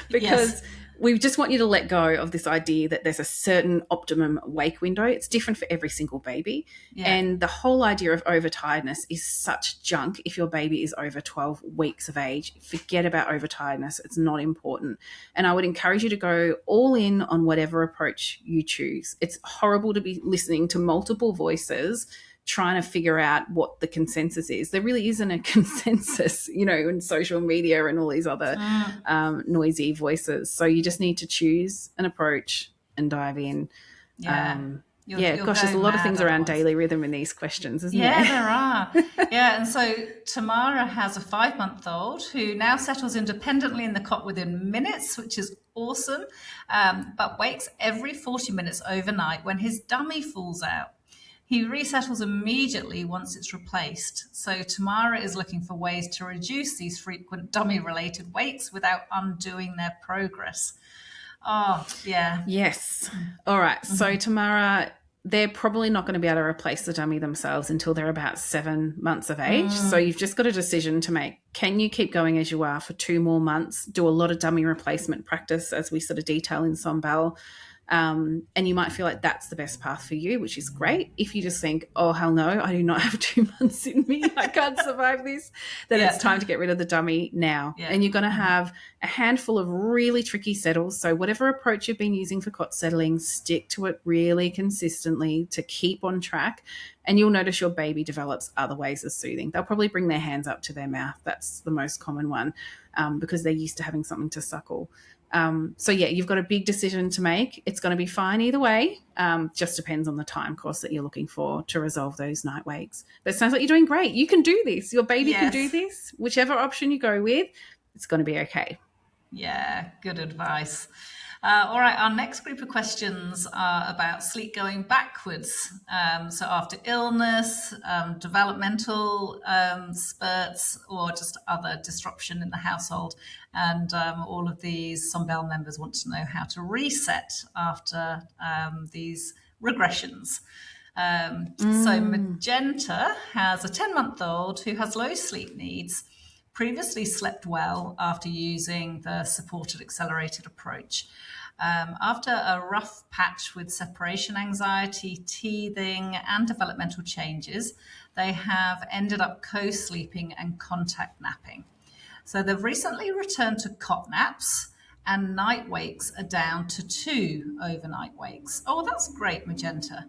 Because we just want you to let go of this idea that there's a certain optimum wake window. It's different for every single baby. And the whole idea of overtiredness is such junk. If your baby is over 12 weeks of age, forget about overtiredness. It's not important. And I would encourage you to go all in on whatever approach you choose. It's horrible to be listening to multiple voices trying to figure out what the consensus is. There really isn't a consensus, in social media and all these other noisy voices. So you just need to choose an approach and dive in. You'll there's a lot of things around daily rhythm in these questions, isn't there? Yeah, there are. And so Tamara has a 5-month-old who now settles independently in the cot within minutes, which is awesome, but wakes every 40 minutes overnight when his dummy falls out. He resettles immediately once it's replaced. So Tamara is looking for ways to reduce these frequent dummy-related wakes without undoing their progress. Oh, yeah. Yes. All right. So Tamara, they're probably not going to be able to replace the dummy themselves until they're about 7 months of age. So you've just got a decision to make. Can you keep going as you are for 2 more months, do a lot of dummy replacement practice as we sort of detail in Sombel? And you might feel like that's the best path for you, which is great. If you just think, oh, hell no, I do not have 2 months in me, I can't survive this, then it's time to get rid of the dummy now. And you're going to have a handful of really tricky settles. So whatever approach you've been using for cot settling, stick to it really consistently to keep on track. And you'll notice your baby develops other ways of soothing. They'll probably bring their hands up to their mouth. That's the most common one because they're used to having something to suckle. You've got a big decision to make. It's going to be fine either way. Just depends on the time course that you're looking for to resolve those night wakes. But it sounds like you're doing great. You can do this. Your baby can do this. Whichever option you go with, it's going to be okay. Yeah, good advice. All right, our next group of questions are about sleep going backwards. So after illness, developmental spurts, or just other disruption in the household. And all of these Sombel members want to know how to reset after these regressions. So Magenta has a 10-month-old who has low sleep needs, previously slept well after using the supported accelerated approach. After a rough patch with separation anxiety, teething, and developmental changes, they have ended up co-sleeping and contact napping. So they've recently returned to cot naps, and night wakes are down to 2 overnight wakes. Oh, that's great, Magenta.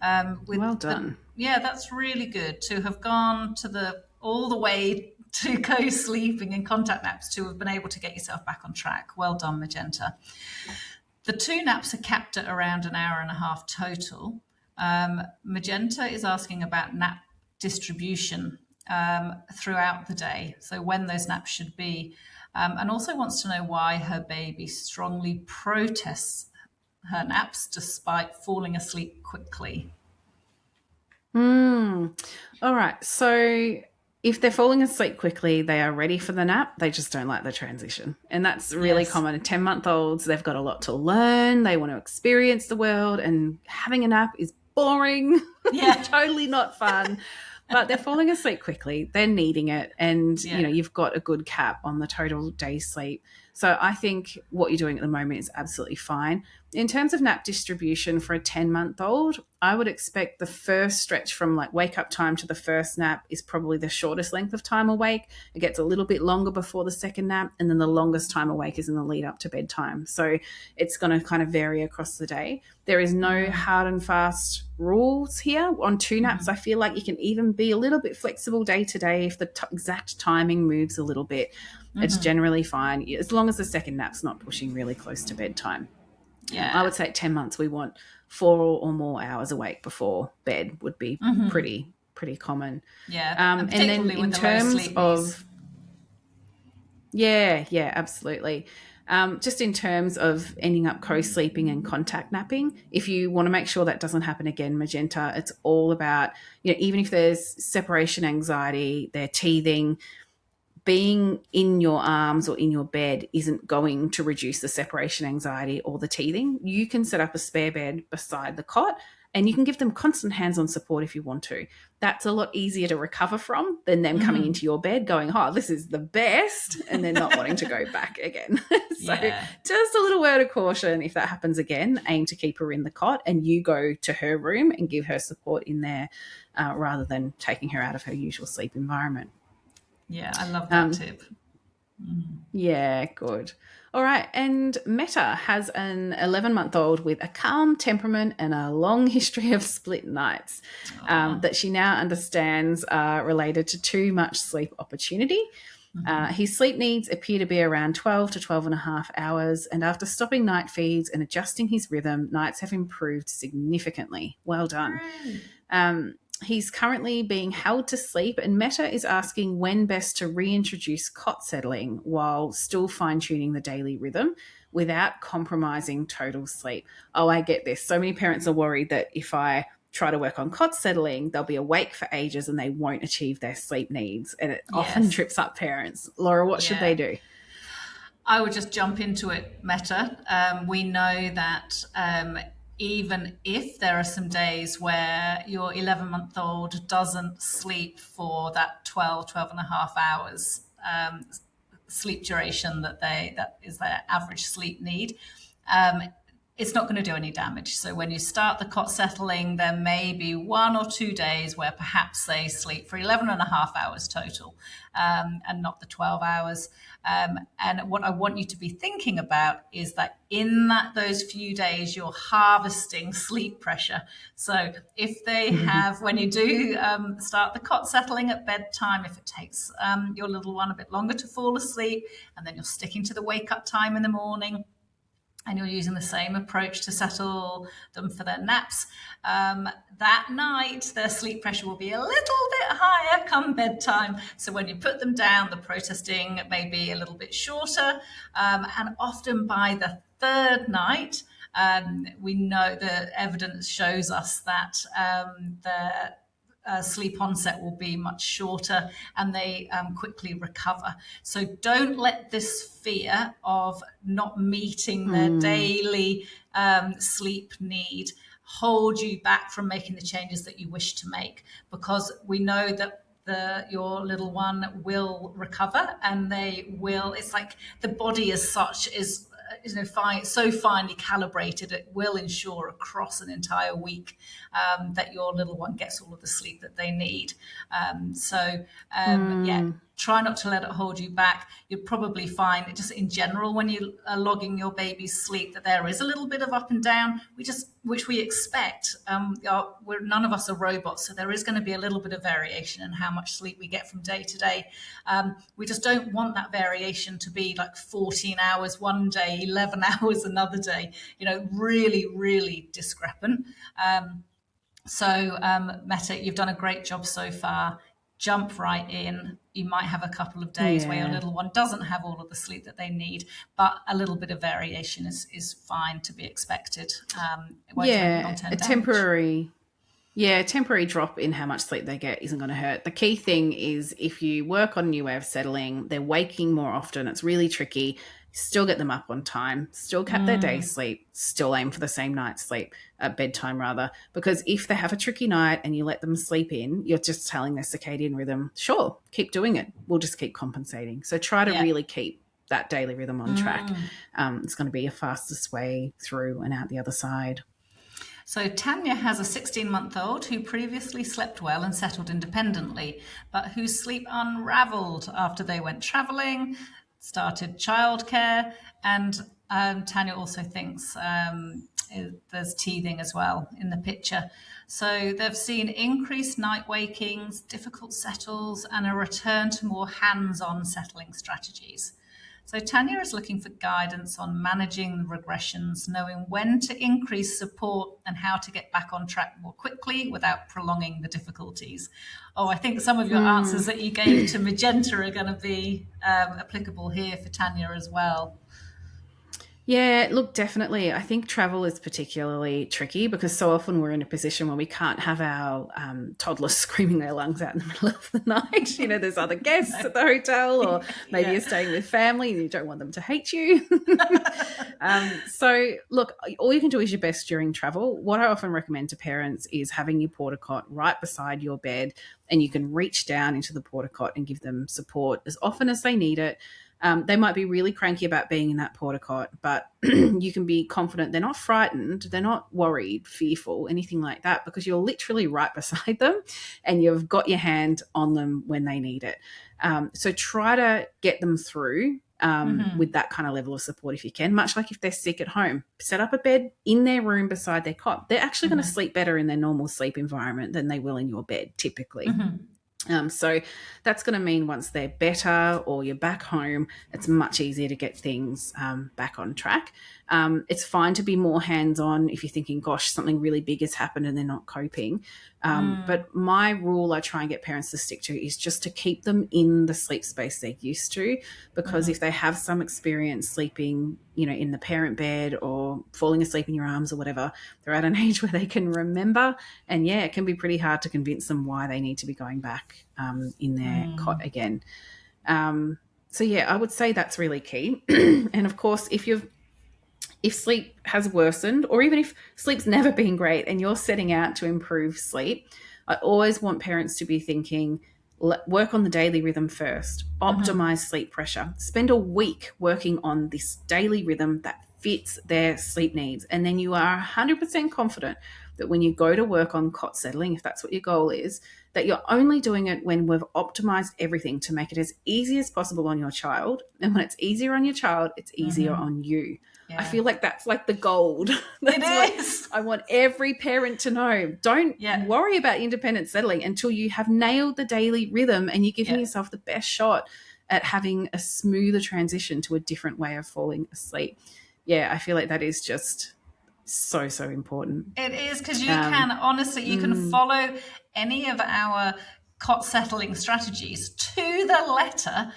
Well done. That's really good to have gone to all the way to co-sleeping and contact naps to have been able to get yourself back on track. Well done, Magenta. The 2 naps are capped at around an hour and a half total. Magenta is asking about nap distribution throughout the day, so when those naps should be, and also wants to know why her baby strongly protests her naps despite falling asleep quickly. All right. So if they're falling asleep quickly, they are ready for the nap. They just don't like the transition. And that's really common. 10-month-olds, they've got a lot to learn. They want to experience the world, and having a nap is boring. Totally not fun. But they're falling asleep quickly. They're needing it. And, you've got a good cap on the total day sleep. So I think what you're doing at the moment is absolutely fine. In terms of nap distribution for a 10-month-old, I would expect the first stretch from like wake up time to the first nap is probably the shortest length of time awake. It gets a little bit longer before the second nap, and then the longest time awake is in the lead up to bedtime. So it's going to kind of vary across the day. There is no hard and fast rules here. On two naps, I feel like you can even be a little bit flexible day to day if the exact timing moves a little bit. It's generally fine as long as the second nap's not pushing really close to bedtime. I would say at 10 months we want 4 or more hours awake before bed would be pretty common. Yeah, And then in terms of yeah, absolutely. Just in terms of ending up co-sleeping and contact napping, if you want to make sure that doesn't happen again, Magenta, it's all about, even if there's separation anxiety, they're teething, being in your arms or in your bed isn't going to reduce the separation anxiety or the teething. You can set up a spare bed beside the cot and you can give them constant hands-on support if you want to. That's a lot easier to recover from than them coming into your bed going, oh, this is the best, and then not wanting to go back again. So just a little word of caution. If that happens again, aim to keep her in the cot and you go to her room and give her support in there rather than taking her out of her usual sleep environment. Yeah, I love that tip. Yeah, good. All right. And Meta has an 11-month-old with a calm temperament and a long history of split nights that she now understands are related to too much sleep opportunity. His sleep needs appear to be around 12 to 12 and a half hours. And after stopping night feeds and adjusting his rhythm, nights have improved significantly. Well done. He's currently being held to sleep, and Meta is asking when best to reintroduce cot settling while still fine-tuning the daily rhythm without compromising total sleep. Oh, I get this. So many parents are worried that if I try to work on cot settling, they'll be awake for ages and they won't achieve their sleep needs, and it often trips up parents. Laura, what should they do? I would just jump into it, Meta. We know that even if there are some days where your 11-month-old doesn't sleep for that 12 and a half hours sleep duration that is their average sleep need, it's not going to do any damage. So when you start the cot settling, there may be 1 or 2 days where perhaps they sleep for 11 and a half hours total and not the 12 hours. And what I want you to be thinking about is that in those few days, you're harvesting sleep pressure. So if they have, when you do start the cot settling at bedtime, if it takes your little one a bit longer to fall asleep, and then you're sticking to the wake up time in the morning, and you're using the same approach to settle them for their naps, that night their sleep pressure will be a little bit higher come bedtime. So when you put them down, the protesting may be a little bit shorter. And often by the third night, we know the evidence shows us that the sleep onset will be much shorter and they quickly recover. So don't let this fear of not meeting their daily sleep need hold you back from making the changes that you wish to make, because we know that your little one will recover and they will, it's like the body as such is so finely calibrated, it will ensure across an entire week that your little one gets all of the sleep that they need. Try not to let it hold you back. You'll probably find just in general when you are logging your baby's sleep that there is a little bit of up and down, which we expect. None of us are robots, so there is going to be a little bit of variation in how much sleep we get from day to day. We just don't want that variation to be like 14 hours one day, 11 hours another day, really, really discrepant. Meta, you've done a great job so far. Jump right in. You might have a couple of days where your little one doesn't have all of the sleep that they need, but a little bit of variation is fine to be expected. It won't take long-term damage. Temporary drop in how much sleep they get isn't going to hurt. The key thing is if you work on a new way of settling, they're waking more often. It's really tricky. Still get them up on time, still cap their day sleep, still aim for the same night's sleep, bedtime rather, because if they have a tricky night and you let them sleep in, you're just telling their circadian rhythm, sure, keep doing it. We'll just keep compensating. So try to really keep that daily rhythm on track. It's going to be your fastest way through and out the other side. So Tanya has a 16-month-old who previously slept well and settled independently, but whose sleep unraveled after they went travelling, started childcare, and Tanya also thinks there's teething as well in the picture. So they've seen increased night wakings, difficult settles, and a return to more hands-on settling strategies. So Tanya is looking for guidance on managing the regressions, knowing when to increase support and how to get back on track more quickly without prolonging the difficulties. Oh, I think some of your answers that you gave to Magenta are going to be applicable here for Tanya as well. Yeah, look, definitely. I think travel is particularly tricky because so often we're in a position where we can't have our toddlers screaming their lungs out in the middle of the night. You know, there's other guests at the hotel, or maybe Yeah. you're staying with family and you don't want them to hate you. So, look, all you can do is your best during travel. What I often recommend to parents is having your porta cot right beside your bed, and you can reach down into the porta cot and give them support as often as they need it. They might be really cranky about being in that porta cot, but you can be confident they're not frightened, they're not worried, fearful, anything like that, because you're literally right beside them and you've got your hand on them when they need it. So try to get them through with that kind of level of support if you can, much like if they're sick at home. Set up a bed in their room beside their cot. They're actually going to sleep better in their normal sleep environment than they will in your bed typically. So that's going to mean once they're better or you're back home, it's much easier to get things back on track. It's fine to be more hands-on if you're thinking, gosh, something really big has happened and they're not coping. But my rule I try and get parents to stick to is just to keep them in the sleep space they're used to, because if they have some experience sleeping, you know, in the parent bed or falling asleep in your arms or whatever, they're at an age where they can remember. And yeah, it can be pretty hard to convince them why they need to be going back in their cot again. So yeah, I would say that's really key. And of course, if sleep has worsened, or even if sleep's never been great and you're setting out to improve sleep, I always want parents to be thinking, work on the daily rhythm first, optimize sleep pressure, spend a week working on this daily rhythm that fits their sleep needs. And then you are 100% confident that when you go to work on cot settling, if that's what your goal is, that you're only doing it when we've optimized everything to make it as easy as possible on your child. And when it's easier on your child, it's easier on you. I feel like that's like the gold. It is. I want every parent to know. Don't worry about independent settling until you have nailed the daily rhythm and you're giving yourself the best shot at having a smoother transition to a different way of falling asleep. Yeah, I feel like that is just so important. It is, because you can, honestly, you can follow any of our cot settling strategies to the letter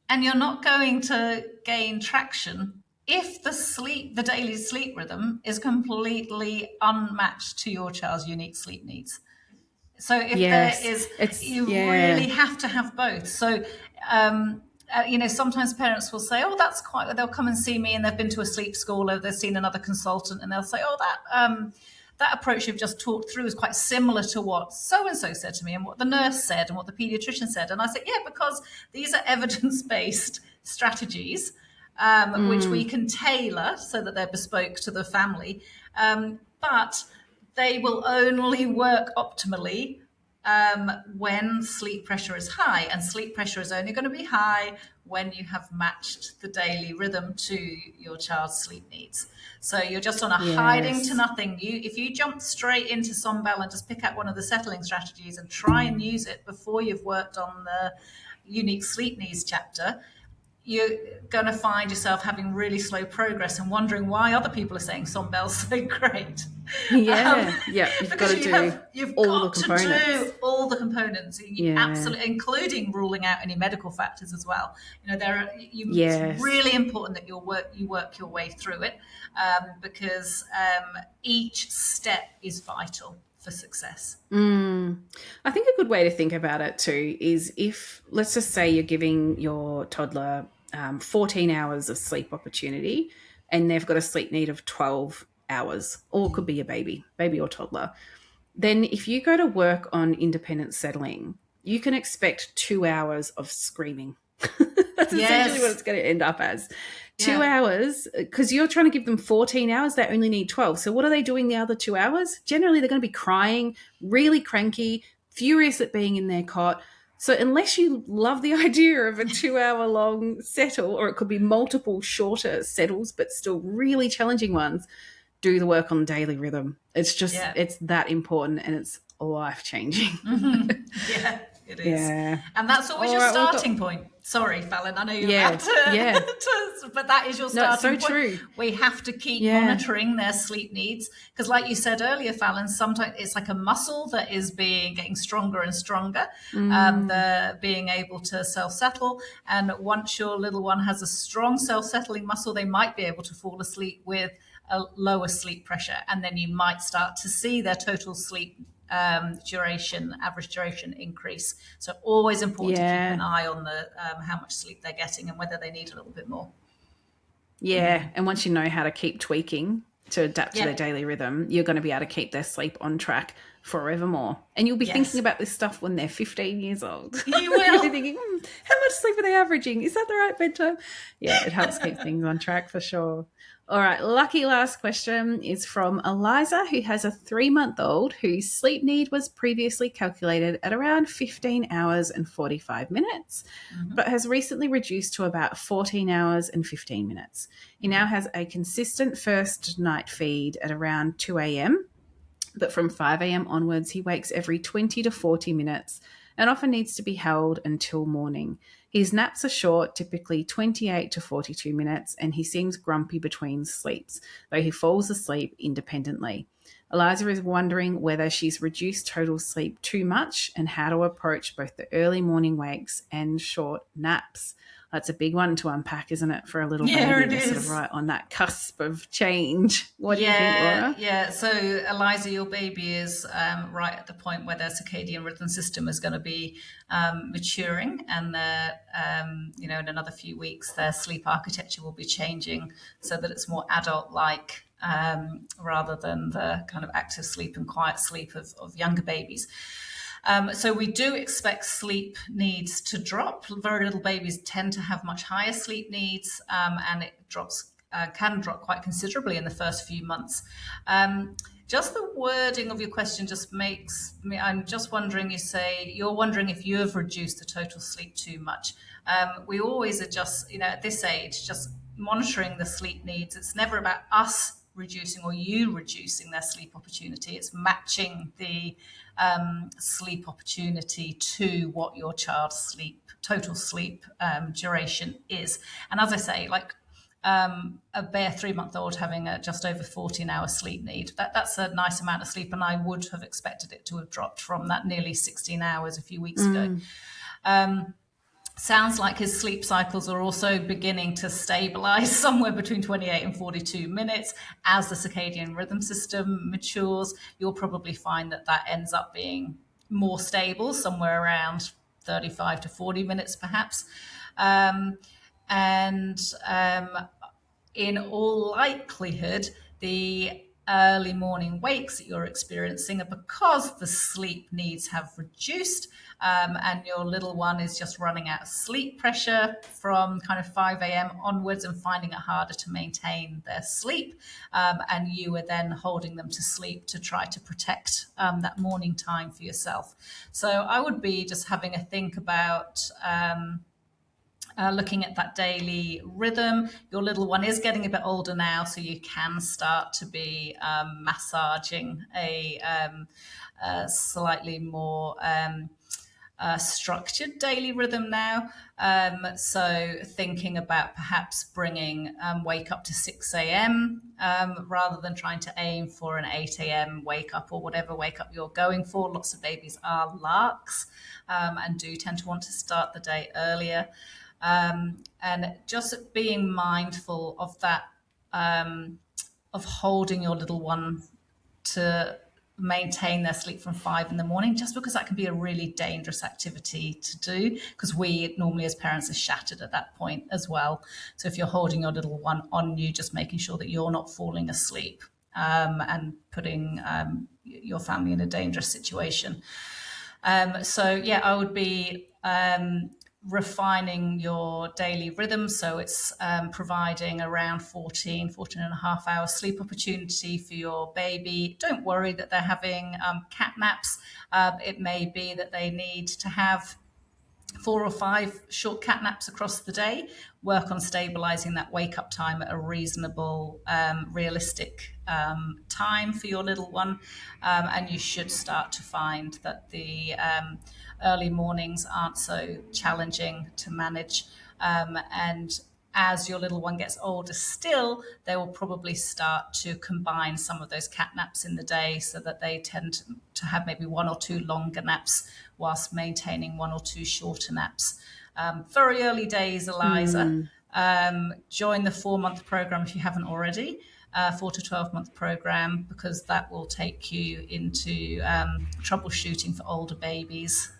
and you're not going to gain traction if the daily sleep rhythm is completely unmatched to your child's unique sleep needs. So if there is, you really have to have both. So, you know, sometimes parents will say, oh, that's quite, they'll come and see me and they've been to a sleep school or they've seen another consultant and they'll say, oh, that approach you've just talked through is quite similar to what so-and-so said to me and what the nurse said and what the pediatrician said. And I said, yeah, because these are evidence-based strategies which we can tailor so that they're bespoke to the family. But they will only work optimally when sleep pressure is high. And sleep pressure is only going to be high when you have matched the daily rhythm to your child's sleep needs. So you're just on a hiding to nothing. If you jump straight into Sombel and just pick out one of the settling strategies and try and use it before you've worked on the unique sleep needs chapter, you're going to find yourself having really slow progress and wondering why other people are saying Sombel's so great. You've got to do you've all got the components. To do all the components, absolutely, including ruling out any medical factors as well. You know, it's really important that you work your way through it because each step is vital for success. I think a good way to think about it too is if, let's just say you're giving your toddler 14 hours of sleep opportunity and they've got a sleep need of 12 hours, or it could be a baby or toddler, then if you go to work on independent settling, you can expect 2 hours of screaming. That's essentially what Yes. it's going to end up as. Two Yeah. hours, because you're trying to give them 14 hours, they only need 12. So, what are they doing the other 2 hours? Generally, they're going to be crying, really cranky, furious at being in their cot. So, unless you love the idea of a 2 hour long settle, or it could be multiple shorter settles, but still really challenging ones, do the work on daily rhythm. It's just, Yeah. it's that important and it's life changing. Yeah, it is. Yeah. And that's always All your right. Well, we've got, starting point. Sorry, Fallon, I know you're about yeah. Yeah. but that is your No, it's starting so point. true. We have to keep Yeah. monitoring their sleep needs because, like you said earlier, Fallon, sometimes it's like a muscle that is getting stronger and stronger. Mm, The being able to self settle, and once your little one has a strong self settling muscle, they might be able to fall asleep with a lower sleep pressure, and then you might start to see their total sleep average duration increase. So always important to keep an yeah. eye on the how much sleep they're getting and whether they need a little bit more. Yeah. And once you know how to keep tweaking to adapt to Yeah. their daily rhythm, you're going to be able to keep their sleep on track forevermore. And you'll be thinking Yes. about this stuff when they're 15 years old. You You'll be will. thinking, how much sleep are they averaging? Is that the right bedtime? Yeah, it helps keep things on track for sure. All right, lucky last question is from Eliza, who has a 3 month old whose sleep need was previously calculated at around 15 hours and 45 minutes, but has recently reduced to about 14 hours and 15 minutes. He now has a consistent first night feed at around 2 a.m., but from 5 a.m. onwards, he wakes every 20 to 40 minutes and often needs to be held until morning. His naps are short, typically 28 to 42 minutes, and he seems grumpy between sleeps, though he falls asleep independently. Eliza is wondering whether she's reduced total sleep too much and how to approach both the early morning wakes and short naps. That's a big one to unpack, isn't it, for a little Yeah, baby? it They're sort of is. right on that cusp of change. What do you think, Yeah, Laura? yeah. So, Eliza, your baby is right at the point where their circadian rhythm system is going to be maturing, and in another few weeks, their sleep architecture will be changing so that it's more adult-like rather than the kind of active sleep and quiet sleep of younger babies. So we do expect sleep needs to drop. Very little babies tend to have much higher sleep needs, and it can drop quite considerably in the first few months. Just the wording of your question just makes me. I'm just wondering. You're wondering if you have reduced the total sleep too much. We always adjust. At this age, just monitoring the sleep needs. It's never about us reducing or you reducing their sleep opportunity. It's matching the sleep opportunity to what your child's total sleep duration is. And as I say, like a bare 3 month old having a just over 14-hour sleep need, that's a nice amount of sleep. And I would have expected it to have dropped from that nearly 16 hours a few weeks ago. Mm. Sounds like his sleep cycles are also beginning to stabilize somewhere between 28 and 42 minutes. As the circadian rhythm system matures, you'll probably find that ends up being more stable, somewhere around 35 to 40 minutes, perhaps. And in all likelihood, the early morning wakes that you're experiencing are because the sleep needs have reduced, and your little one is just running out of sleep pressure from kind of 5 a.m. onwards and finding it harder to maintain their sleep. And you are then holding them to sleep to try to protect that morning time for yourself. So I would be just having a think about looking at that daily rhythm. Your little one is getting a bit older now, so you can start to be massaging a slightly more structured daily rhythm now. So thinking about perhaps bringing wake up to 6 a.m. Rather than trying to aim for an 8 a.m. wake up or whatever wake up you're going for. Lots of babies are larks and do tend to want to start the day earlier. And just being mindful of that, of holding your little one to maintain their sleep from 5 in the morning, just because that can be a really dangerous activity to do, because we normally as parents are shattered at that point as well. So if you're holding your little one on you, just making sure that you're not falling asleep and putting your family in a dangerous situation. So yeah, I would be refining your daily rhythm. So it's providing around 14 and a half hours sleep opportunity for your baby. Don't worry that they're having cat naps. It may be that they need to have 4 or 5 short cat naps across the day. Work on stabilizing that wake up time at a reasonable, realistic time for your little one. And you should start to find that the early mornings aren't so challenging to manage. And as your little one gets older still, they will probably start to combine some of those cat naps in the day so that they tend to have maybe 1 or 2 longer naps whilst maintaining 1 or 2 shorter naps. Very early days, Eliza. Join the 4-month program if you haven't already, 4 to 12 month program, because that will take you into troubleshooting for older babies.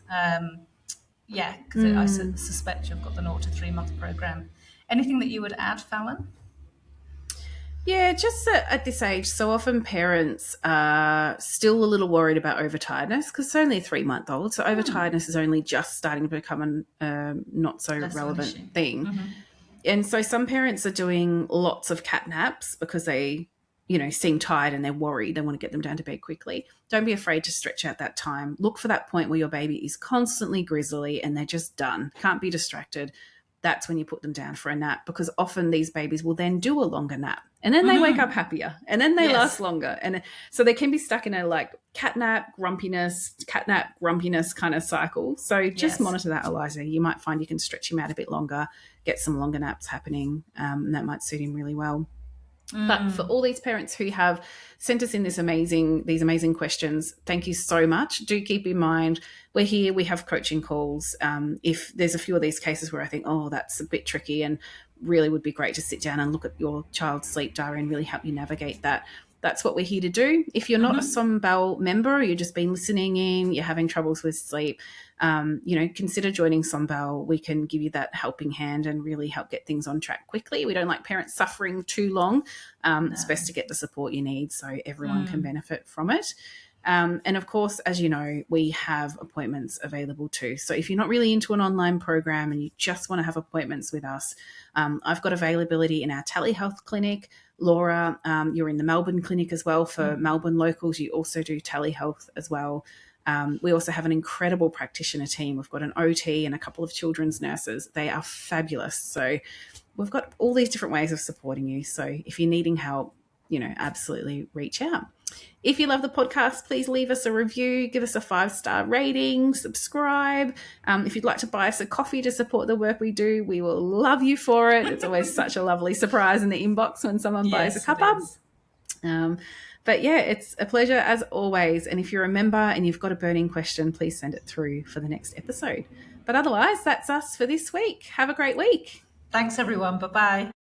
Yeah, because I suspect you've got the 0 to 3 month program. Anything that you would add, Fallon? Yeah, just at this age, so often parents are still a little worried about overtiredness because it's only a 3-month-old. So overtiredness is only just starting to become a not so Less relevant thing. And so some parents are doing lots of cat naps because they, seem tired and they're worried. They want to get them down to bed quickly. Don't be afraid to stretch out that time. Look for that point where your baby is constantly grizzly and they're just done, can't be distracted. That's when you put them down for a nap, because often these babies will then do a longer nap and then they wake up happier and then they last longer. And so they can be stuck in a cat nap grumpiness kind of cycle. So just monitor that, Eliza. You might find you can stretch him out a bit longer, get some longer naps happening, and that might suit him really well. But for all these parents who have sent us in these amazing questions, thank you so much. Do keep in mind, we're here, we have coaching calls. If there's a few of these cases where I think, oh, that's a bit tricky and really would be great to sit down and look at your child's sleep diary and really help you navigate that. That's what we're here to do. If you're not a Sombel member, you've just been listening in, you're having troubles with sleep, consider joining Sombel. We can give you that helping hand and really help get things on track quickly. We don't like parents suffering too long. It's best to get the support you need so everyone can benefit from it. And of course, as you know, we have appointments available too. So if you're not really into an online program and you just want to have appointments with us, I've got availability in our telehealth clinic. Laura, you're in the Melbourne clinic as well. For Melbourne locals, you also do telehealth as well. We also have an incredible practitioner team. We've got an OT and a couple of children's nurses. They are fabulous. So we've got all these different ways of supporting you. So if you're needing help, absolutely reach out. If you love the podcast, please leave us a review, give us a 5-star rating, subscribe. If you'd like to buy us a coffee to support the work we do, we will love you for it. It's always such a lovely surprise in the inbox when someone buys a cuppa. But yeah, it's a pleasure as always. And if you're a member and you've got a burning question, please send it through for the next episode. But otherwise, that's us for this week. Have a great week. Thanks, everyone. Bye-bye.